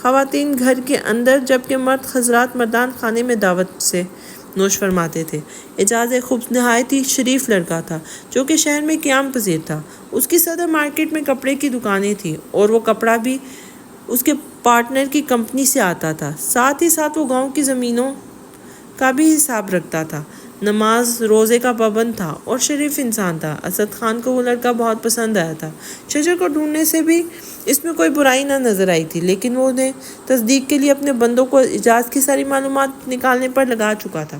خواتین گھر کے اندر، جبکہ مرد حضرات مردان خانے میں دعوت سے نوش فرماتے تھے۔ اعجاز ایک نہایت ہی شریف لڑکا تھا جو کہ شہر میں قیام پذیر تھا۔ اس کی صدر مارکیٹ میں کپڑے کی دکانیں تھیں اور وہ کپڑا بھی اس کے پارٹنر کی کمپنی سے آتا تھا۔ ساتھ ہی ساتھ وہ گاؤں کی زمینوں کا بھی حساب رکھتا تھا۔ نماز روزے کا پابند تھا اور شریف انسان تھا۔ اسد خان کو وہ لڑکا بہت پسند آیا تھا۔ شجر کو ڈھونڈنے سے بھی اس میں کوئی برائی نہ نظر آئی تھی، لیکن وہ انہیں تصدیق کے لیے اپنے بندوں کو اعجاز کی ساری معلومات نکالنے پر لگا چکا تھا۔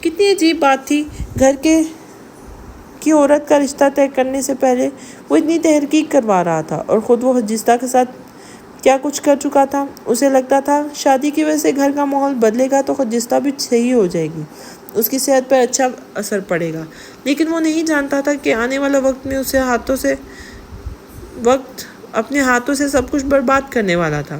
کتنی عجیب بات تھی، گھر کی عورت کا رشتہ طے کرنے سے پہلے وہ اتنی تحقیق کروا رہا تھا، اور خود وہ حجستہ کے ساتھ کیا کچھ کر چکا تھا۔ اسے لگتا تھا شادی کی وجہ سے گھر کا ماحول بدلے گا تو حجستہ بھی صحیح ہو جائے گی، اس کی صحت پر اچھا اثر پڑے گا، لیکن وہ نہیں جانتا تھا کہ آنے والا وقت میں اسے اپنے ہاتھوں سے سب کچھ برباد کرنے والا تھا۔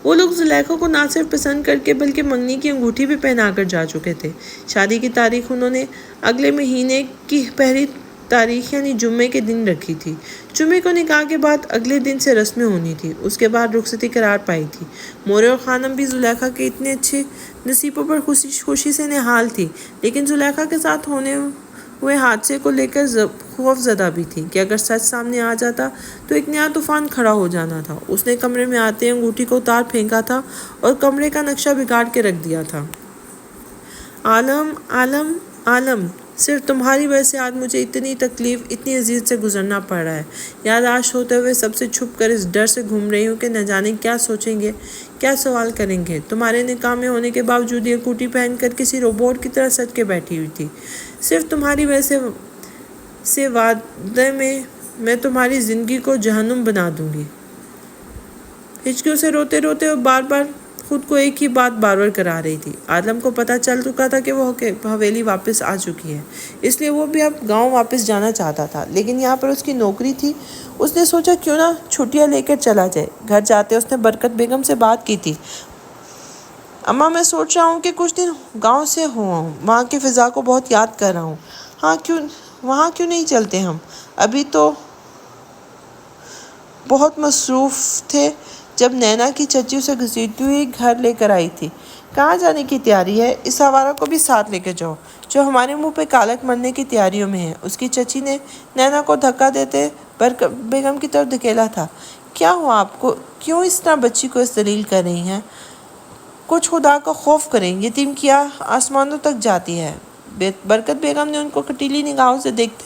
وہ لوگ زلیخا کو نہ صرف پسند کر کے بلکہ منگنی کی انگوٹھی بھی پہنا کر جا چکے تھے۔ شادی کی تاریخ انہوں نے اگلے مہینے کی پہلی تاریخ یعنی جمعے کے دن رکھی تھی۔ جمعے کو نکاح کے بعد اگلے دن سے رسمیں ہونی تھی، اس کے بعد رخصتی قرار پائی تھی۔ مورے اور خانم بھی زلیخا کے اتنے اچھے نصیبوں پر خوشی سے نہال تھی، لیکن زلیخا کے ساتھ ہونے ہوئے حادثے کو لے کر خوف زدہ بھی تھی کہ اگر سچ سامنے آ جاتا تو ایک نیا طوفان کھڑا ہو جانا تھا۔ اس نے کمرے میں آتے انگوٹھی کو اتار پھینکا تھا اور کمرے کا نقشہ بگاڑ کے رکھ دیا تھا۔ عالم عالم عالم، صرف تمہاری وجہ سے آج مجھے اتنی تکلیف، اتنی اذیت سے گزرنا پڑ رہا ہے۔ یادداشت ہوتے ہوئے سب سے چھپ کر اس ڈر سے گھوم رہی ہوں کہ نہ جانے کیا سوچیں گے، کیا سوال کریں گے۔ تمہارے نکاح میں ہونے کے باوجود یہ انگوٹھی پہن کر کسی روبوٹ کی طرح سج کے بیٹھی ہوئی تھی۔ صرف تمہاری وجہ سے وعدے میں تمہاری زندگی کو جہنم بنا دوں گی۔ ہچکیوں سے روتے روتے اور بار بار خود کو ایک ہی بات بار بار کرا رہی تھی۔ عالم کو پتہ چل چکا تھا کہ وہ حویلی واپس آ چکی ہے، اس لیے وہ بھی اب گاؤں واپس جانا چاہتا تھا، لیکن یہاں پر اس کی نوکری تھی۔ اس نے سوچا کیوں نہ چھٹیاں لے کر چلا جائے۔ گھر جاتے اس نے برکت بیگم سے بات کی تھی۔ اماں، میں سوچ رہا ہوں کہ کچھ دن گاؤں سے ہوا ہوں، وہاں کی فضا کو بہت یاد کر رہا ہوں۔ وہاں کیوں نہیں چلتے ہم؟ ابھی تو بہت مصروف تھے جب نینا کی چچی اسے گھسیٹتی ہوئی گھر لے کر آئی تھی۔ کہاں جانے کی تیاری ہے؟ اس آوارہ کو بھی ساتھ لے کے جاؤ جو ہمارے منہ پہ کالک مرنے کی تیاریوں میں ہے۔ اس کی چچی نے نینا کو دھکا دیتے برکت بیگم کی طرف دھکیلا تھا۔ کیا ہوا آپ کو؟ کیوں اس طرح بچی کو اس ذلیل کر رہی ہیں؟ کچھ خدا کا خوف کریں، یتیم کی آہ آسمانوں تک جاتی ہے۔ برکت بیگم نے ان کو کٹیلی نگاہوں سے دیکھتے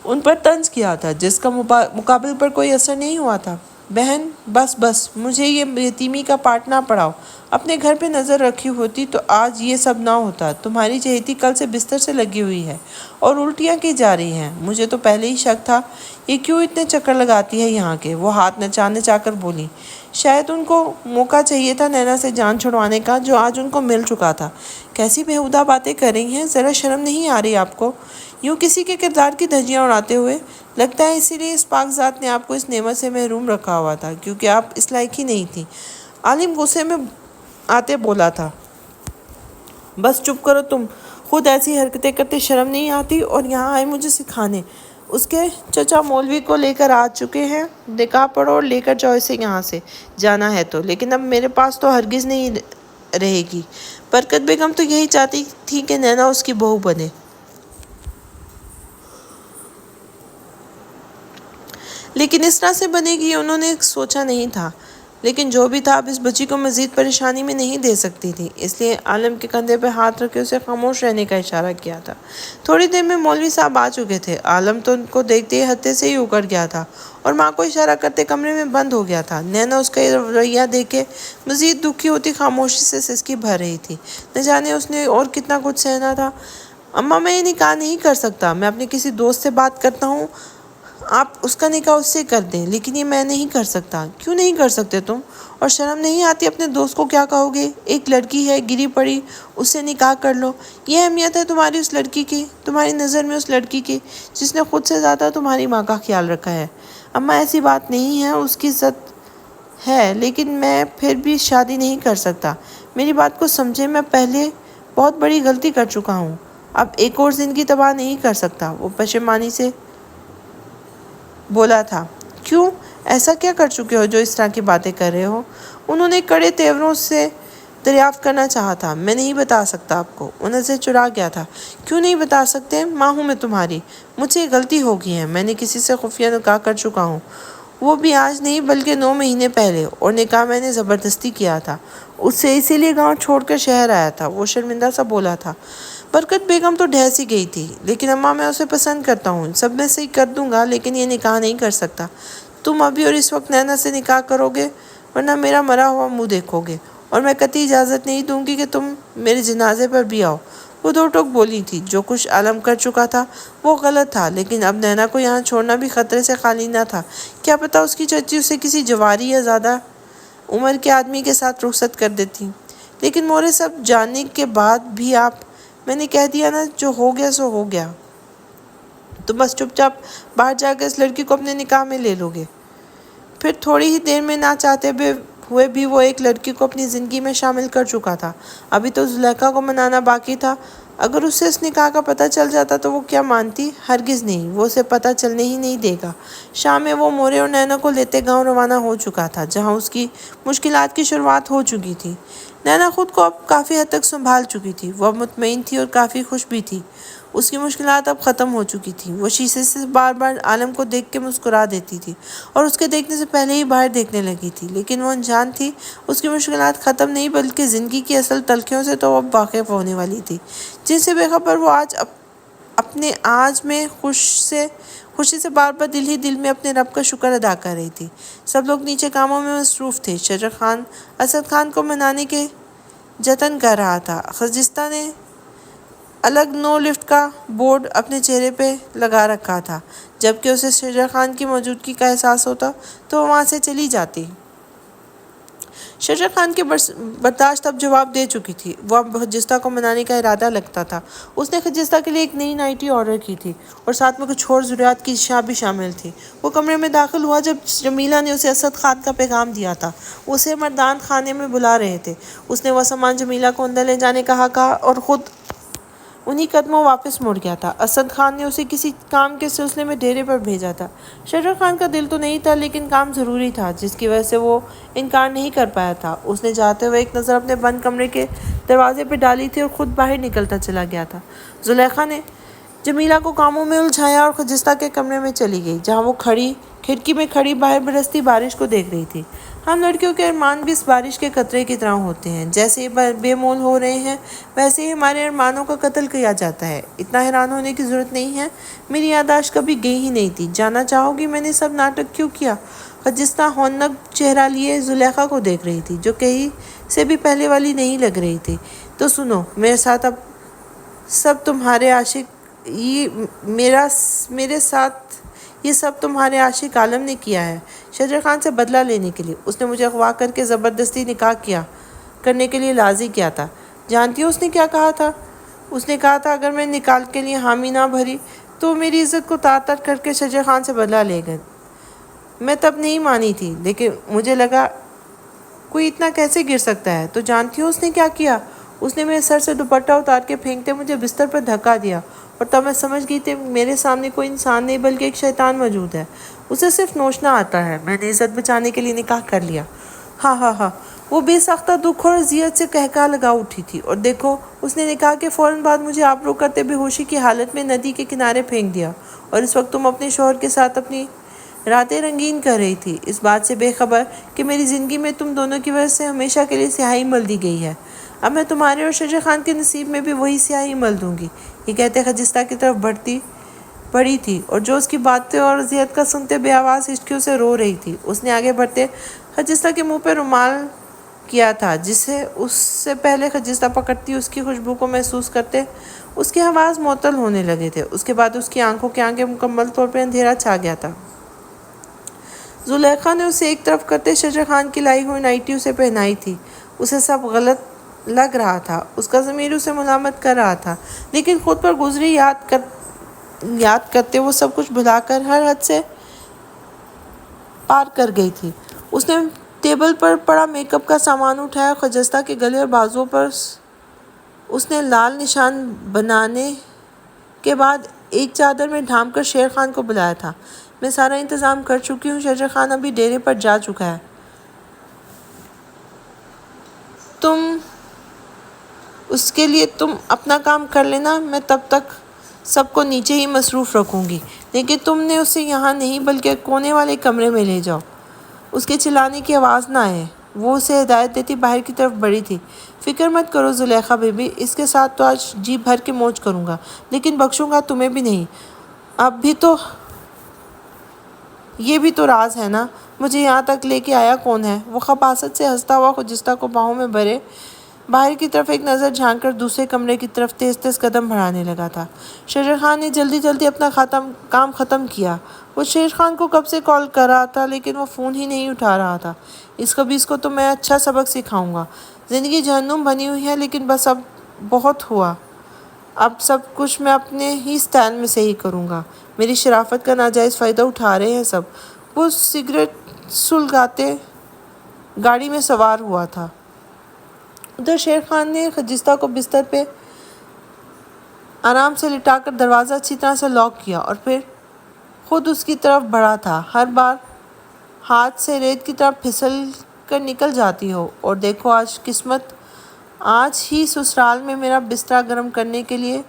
ان پر طنز کیا تھا، جس کا مقابل پر کوئی اثر نہیں ہوا تھا۔ بہن، بس مجھے یہ یتیمی کا پارٹ نہ پڑھاؤ۔ اپنے گھر پہ نظر رکھی ہوتی تو آج یہ سب نہ ہوتا۔ تمہاری چہیتی کل سے بستر سے لگی ہوئی ہے اور الٹیاں کی جا رہی ہیں۔ مجھے تو پہلے ہی شک تھا، یہ کیوں اتنے چکر لگاتی ہے یہاں کے۔ وہ ہاتھ نچا کر بولی۔ شاید ان کو موقع چاہیے تھا نینا سے جان چھڑوانے کا، جو آج ان کو مل چکا تھا۔ کیسی بیہودہ باتیں کر رہی ہیں، ذرا شرم نہیں آ رہی آپ کو؟ یوں کسی کے کردار کی دھجیاں اڑاتے ہوئے، لگتا ہے اسی لیے اس پاک ذات نے آپ کو اس نعمت سے محروم رکھا ہوا تھا، کیونکہ آپ اس لائق ہی نہیں تھی۔ عالم غصے میں آتے بولا تھا۔ بس چپ کرو تم، خود ایسی حرکتیں کرتے شرم نہیں آتی اور یہاں آئے مجھے سکھانے۔ اس کے چچا مولوی کو لے کر آ چکے ہیں، نکاح پڑھو اور لے کر جاؤ اسے یہاں سے، جانا ہے تو، لیکن اب میرے پاس تو ہرگز نہیں رہے گی۔ برکت بیگم تو یہی چاہتی تھی کہ نینا اس کی بہو بنے، لیکن اس طرح سے بنے گی انہوں نے سوچا نہیں تھا۔ لیکن جو بھی تھا، اب اس بچی کو مزید پریشانی میں نہیں دے سکتی تھی، اس لیے عالم کے کندھے پہ ہاتھ رکھے اسے خاموش رہنے کا اشارہ کیا تھا۔ تھوڑی دیر میں مولوی صاحب آ چکے تھے۔ عالم تو ان کو دیکھتے ہی ہتے سے ہی اکڑ گیا تھا اور ماں کو اشارہ کرتے کمرے میں بند ہو گیا تھا۔ نینا اس کا یہ رویہ دیکھ کے مزید دکھی ہوتی خاموشی سے سسکی بھر رہی تھی۔ نہ جانے اس نے اور کتنا کچھ سہنا تھا۔ اماں، میں یہ نکاح نہیں کر سکتا، میں اپنے کسی دوست سے بات کرتا ہوں، آپ اس کا نکاح اس سے کر دیں، لیکن یہ میں نہیں کر سکتا۔ کیوں نہیں کر سکتے تم؟ اور شرم نہیں آتی؟ اپنے دوست کو کیا کہو گے؟ ایک لڑکی ہے گری پڑی، اس سے نکاح کر لو۔ یہ اہمیت ہے تمہاری اس لڑکی کی، تمہاری نظر میں اس لڑکی کی جس نے خود سے زیادہ تمہاری ماں کا خیال رکھا ہے۔ اماں، ایسی بات نہیں ہے، اس کی عزت ہے، لیکن میں پھر بھی شادی نہیں کر سکتا۔ میری بات کو سمجھے، میں پہلے بہت بڑی غلطی کر چکا ہوں، اب ایک اور زندگی تباہ نہیں کر سکتا۔ وہ پشیمانی سے بولا تھا۔ کیوں؟ ایسا کیا کر چکے ہو جو اس طرح کی باتیں کر رہے ہو؟ انہوں نے کڑے تیوروں سے دریافت کرنا چاہا تھا۔ میں نہیں بتا سکتا آپ کو، انہیں سے چرا گیا تھا۔ کیوں نہیں بتا سکتے؟ ماں ہوں میں تمہاری، مجھ سے غلطی ہو گئی ہے، میں نے کسی سے خفیہ نکاح کر چکا ہوں، وہ بھی آج نہیں بلکہ 9 مہینے پہلے، اور نکاح میں نے زبردستی کیا تھا اس سے، اسی لیے گاؤں چھوڑ کر شہر آیا تھا۔ وہ شرمندہ سا بولا تھا۔ برکت بیگم تو ڈھہ سی گئی تھی۔ لیکن اماں میں اسے پسند کرتا ہوں، سب میں سے کر دوں گا، لیکن یہ نکاح نہیں کر سکتا۔ تم ابھی اور اس وقت نینا سے نکاح کرو گے، ورنہ میرا مرا ہوا منہ دیکھو گے، اور میں قطعی اجازت نہیں دوں گی کہ تم میرے جنازے پر بھی آؤ۔ وہ دو ٹوک بولی تھی۔ جو کچھ عالم کر چکا تھا وہ غلط تھا، لیکن اب نینا کو یہاں چھوڑنا بھی خطرے سے خالی نہ تھا۔ کیا پتہ اس کی چچی اسے کسی جواری یا زیادہ عمر کے آدمی کے ساتھ رخصت کر دیتی۔ لیکن مورے سب جاننے کے بعد بھی میں نے کہہ دیا نا، جو ہو گیا سو ہو گیا، تو بس چپ چاپ باہر جا کر اس لڑکی کو اپنے نکاح میں لے لو گے۔ پھر تھوڑی ہی دیر میں نہ چاہتے ہوئے بھی وہ ایک لڑکی کو اپنی زندگی میں شامل کر چکا تھا۔ ابھی تو زلیخا کو منانا باقی تھا۔ اگر اسے اس نکاح کا پتہ چل جاتا تو وہ کیا مانتی؟ ہرگز نہیں، وہ اسے پتہ چلنے ہی نہیں دے گا۔ شام میں وہ مورے اور نینا کو لیتے گاؤں روانہ ہو چکا تھا، جہاں اس کی مشکلات کی شروعات ہو چکی تھی۔ نینا خود کو اب کافی حد تک سنبھال چکی تھی۔ وہ اب مطمئن تھی اور کافی خوش بھی تھی۔ اس کی مشکلات اب ختم ہو چکی تھیں۔ وہ شیشے سے بار بار عالم کو دیکھ کے مسکرا دیتی تھی، اور اس کے دیکھنے سے پہلے ہی باہر دیکھنے لگی تھی۔ لیکن وہ انجان تھی، اس کی مشکلات ختم نہیں بلکہ زندگی کی اصل تلخیوں سے تو اب واقف ہونے والی تھی، جن سے بے خبر وہ آج اپنے آج میں خوشی سے بار بار دل ہی دل میں اپنے رب کا شکر ادا کر رہی تھی۔ سب لوگ نیچے کاموں میں مصروف تھے۔ شجر خان اسد خان کو منانے کے جتن کر رہا تھا۔ خجستہ نے الگ نو لفٹ کا بورڈ اپنے چہرے پہ لگا رکھا تھا۔ جبکہ اسے شجر خان کی موجودگی کا احساس ہوتا تو وہ وہاں سے چلی جاتی۔ شجر خان کی برداشت اب جواب دے چکی تھی۔ وہ اب خجستہ کو منانے کا ارادہ رکھتا تھا۔ اس نے خجستہ کے لیے ایک نئی نائٹی آرڈر کی تھی، اور ساتھ میں کچھ اور ضروریات کی اشیاء بھی شامل تھی۔ وہ کمرے میں داخل ہوا جب جمیلہ نے اسے اسد خان کا پیغام دیا تھا۔ وہ اسے مردان خانے میں بلا رہے تھے۔ اس نے وہ سامان جمیلہ کو اندر لے جانے کا کہا اور خود انہی قدموں واپس مڑ گیا تھا۔ اسد خان نے اسے کسی کام کے سلسلے میں ڈیرے پر بھیجا تھا۔ شجر خان کا دل تو نہیں تھا، لیکن کام ضروری تھا، جس کی وجہ سے وہ انکار نہیں کر پایا تھا۔ اس نے جاتے ہوئے ایک نظر اپنے بند کمرے کے دروازے پہ ڈالی تھی اور خود باہر نکلتا چلا گیا تھا۔ زلیخا نے جمیلہ کو کاموں میں الجھایا اور خجستہ کے کمرے میں چلی گئی، جہاں وہ کھڑکی میں کھڑی باہر برستی بارش کو دیکھ رہی تھی۔ ہم لڑکیوں کے ارمان بھی اس بارش کے قطرے کی طرح ہوتے ہیں، جیسے یہ بے مول ہو رہے ہیں ویسے ہی ہمارے ارمانوں کا قتل کیا جاتا ہے۔ اتنا حیران ہونے کی ضرورت نہیں ہے، میری یادداشت کبھی گئی ہی نہیں تھی۔ جاننا چاہو گی میں نے سب ناٹک کیوں کیا؟ خجستہ ہونک چہرہ لیے زلیخا کو دیکھ رہی تھی، جو کہیں سے بھی پہلے والی نہیں لگ رہی تھی۔ تو سنو، میرے ساتھ یہ سب تمہارے عاشق عالم نے کیا ہے، شجر خان سے بدلہ لینے کے لیے۔ اس نے مجھے اغوا کر کے زبردستی نکاح کرنے کے لیے راضی کیا تھا۔ جانتی ہو اس نے کیا کہا تھا؟ اس نے کہا تھا اگر میں نکاح کے لیے حامی نہ بھری تو میری عزت کو تعطر کر کے شجر خان سے بدلہ لے گا۔ میں تب نہیں مانی تھی، لیکن مجھے لگا کوئی اتنا کیسے گر سکتا ہے۔ تو جانتی ہو اس نے کیا کیا؟ اس نے میرے سر سے دوپٹہ اتار کے پھینکتے مجھے بستر پر دھکا دیا، اور تب میں سمجھ گئی تھی میرے سامنے کوئی انسان نہیں بلکہ ایک شیطان موجود ہے۔ اسے صرف نوچنا آتا ہے۔ میں نے عزت بچانے کے لیے نکاح کر لیا۔ ہاں ہاں ہاں، وہ بے ساختہ دکھ اور اذیت سے قہقہا لگا اٹھی تھی۔ اور دیکھو، اس نے نکاح کے فوراً بعد مجھے آبرو کرتے بے ہوشی کی حالت میں ندی کے کنارے پھینک دیا، اور اس وقت تم اپنے شوہر کے ساتھ اپنی راتیں رنگین کر رہی تھی، اس بات سے بے خبر کہ میری زندگی میں تم دونوں کی وجہ سے ہمیشہ کے لیے سیاہی مل دی گئی ہے۔ اب میں تمہارے اور شجر خان کے نصیب میں بھی وہی سیاہی مل دوں گی۔ یہ کہتے خجستہ کی طرف بڑھی تھی، اور جو اس کی باتیں اور اذیت کا سنتے بے آواز ہچکیوں سے رو رہی تھی۔ اس نے آگے بڑھتے خجستہ کے منہ پہ رومال کیا تھا، جسے اس سے پہلے خجستہ پکڑتی اس کی خوشبو کو محسوس کرتے اس کے حواس معطل ہونے لگے تھے۔ اس کے بعد اس کی آنکھوں کے آگے مکمل طور پہ اندھیرا چھا گیا تھا۔ زلیخا نے اسے ایک طرف کرتے شجر خان کی لائی ہوئی نائٹی اسے پہنائی تھی۔ اسے سب غلط لگ رہا تھا، اس کا ضمیر اسے ملامت کر رہا تھا، لیکن خود پر گزری یاد کرتے وہ سب کچھ بھلا کر ہر حد سے پار کر گئی تھی۔ اس نے ٹیبل پر پڑا میک اپ کا سامان اٹھایا۔ خجستہ کے گلے اور بازوؤں پر اس نے لال نشان بنانے کے بعد ایک چادر میں ڈھانپ کر شیر خان کو بلایا تھا۔ میں سارا انتظام کر چکی ہوں، شجر خان ابھی ڈیرے پر جا چکا ہے۔ تم اس کے لیے تم اپنا کام کر لینا، میں تب تک سب کو نیچے ہی مصروف رکھوں گی، لیکن تم نے اسے یہاں نہیں بلکہ کونے والے کمرے میں لے جاؤ۔ اس کے چلانے کی آواز نہ آئے۔ وہ اسے ہدایت دیتی باہر کی طرف بڑھی تھی۔ فکر مت کرو زلیخا بی بی، اس کے ساتھ تو آج جی بھر کے موج کروں گا، لیکن بخشوں گا تمہیں بھی نہیں۔ اب بھی تو یہ بھی تو راز ہے نا، مجھے یہاں تک لے کے آیا کون ہے؟ وہ خباثت سے ہنستا ہوا خجستہ کو باہوں میں بھرے باہر کی طرف ایک نظر جھانک کر دوسرے کمرے کی طرف تیز تیز قدم بڑھانے لگا تھا۔ شجر خان نے جلدی جلدی اپنا کام ختم کیا۔ وہ شیر خان کو کب سے کال کر رہا تھا لیکن وہ فون ہی نہیں اٹھا رہا تھا۔ اس خبیث کو تو میں اچھا سبق سکھاؤں گا۔ زندگی جہنم بنی ہوئی ہے، لیکن بس اب بہت ہوا۔ اب سب کچھ میں اپنے ہی سٹائل میں صحیح کروں گا۔ میری شرافت کا ناجائز فائدہ اٹھا رہے ہیں سب۔ وہ سگریٹ سلگاتے گاڑی میں سوار ہوا تھا۔ ادھر شیر خان نے خجستہ کو بستر پہ آرام سے لٹا کر دروازہ اچھی طرح سے لاک کیا اور پھر خود اس کی طرف بڑھا تھا۔ ہر بار ہاتھ سے ریت کی طرح پھسل کر نکل جاتی ہو، اور دیکھو آج قسمت آج ہی سسرال میں میرا بستر گرم کرنے کے لیے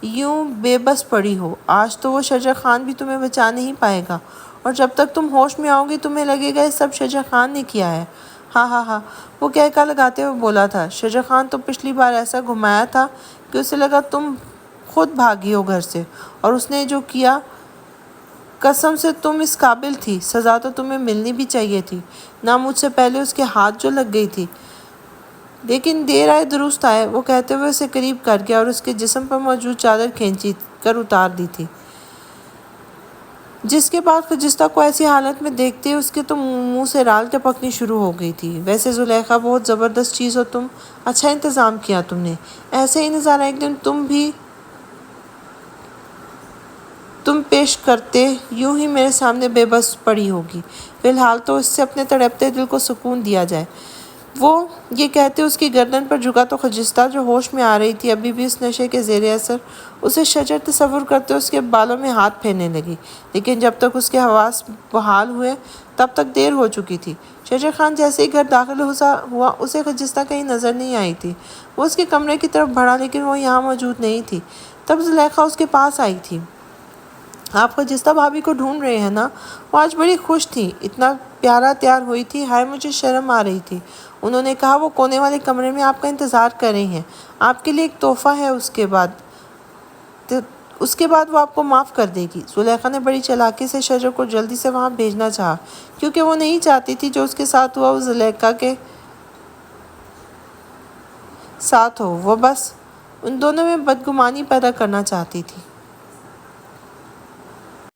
یوں بے بس پڑی ہو۔ آج تو وہ شجر خان بھی تمہیں بچا نہیں پائے گا، اور جب تک تم ہوش میں آؤ گی تمہیں لگے گا یہ سب شجر خان نے کیا ہے۔ ہاں ہاں ہاں، وہ کہکا لگاتے ہوئے بولا تھا۔ شجر خان تو پچھلی بار ایسا گھمایا تھا کہ اسے لگا تم خود بھاگی ہو گھر سے، اور اس نے جو کیا، قسم سے تم اس قابل تھی، سزا تو تمہیں ملنی بھی چاہیے تھی، نہ مجھ سے پہلے اس کے ہاتھ جو لگ گئی تھی۔ لیکن دیر آئے درست آئے، وہ کہتے ہوئے اسے قریب کر گیا اور اس کے جسم پر موجود چادر کھینچی کر اتار دی تھی، جس کے بعد خجستہ کو ایسی حالت میں دیکھتے اس کے تو منہ سے رال ٹپکنی شروع ہو گئی تھی۔ ویسے زلیخا بہت زبردست چیز ہو تم، اچھا انتظام کیا تم نے۔ ایسے ہی نظارہ ایک دن تم پیش کرتے یوں ہی میرے سامنے بے بس پڑی ہوگی۔ فی الحال تو اس سے اپنے تڑپتے دل کو سکون دیا جائے۔ وہ یہ کہتے اس کی گردن پر جھکا تو خجستہ جو ہوش میں آ رہی تھی ابھی بھی اس نشے کے زیر اثر اسے شجر تصور کرتے اس کے بالوں میں ہاتھ پھیرنے لگی، لیکن جب تک اس کے حواس بحال ہوئے تب تک دیر ہو چکی تھی۔ شجر خان جیسے ہی گھر داخل ہوا اسے خجستہ کہیں نظر نہیں آئی تھی۔ وہ اس کے کمرے کی طرف بڑھا لیکن وہ یہاں موجود نہیں تھی۔ تب زلیخا اس کے پاس آئی تھی۔ آپ خجستہ بھابھی کو ڈھونڈ رہے ہیں نا؟ وہ آج بڑی خوش تھی، اتنا پیارا تیار ہوئی تھی، ہائے مجھے شرم آ رہی تھی۔ انہوں نے کہا وہ کونے والے کمرے میں آپ کا انتظار کر رہی ہیں، آپ کے لیے ایک تحفہ ہے، اس کے بعد وہ آپ کو معاف کر دے گی۔ زلیخا نے بڑی چالاکی سے شجر کو جلدی سے وہاں بھیجنا چاہا، کیونکہ وہ نہیں چاہتی تھی جو اس کے ساتھ ہوا وہ زلیخا کے ساتھ ہو۔ وہ بس ان دونوں میں بدگمانی پیدا کرنا چاہتی تھی۔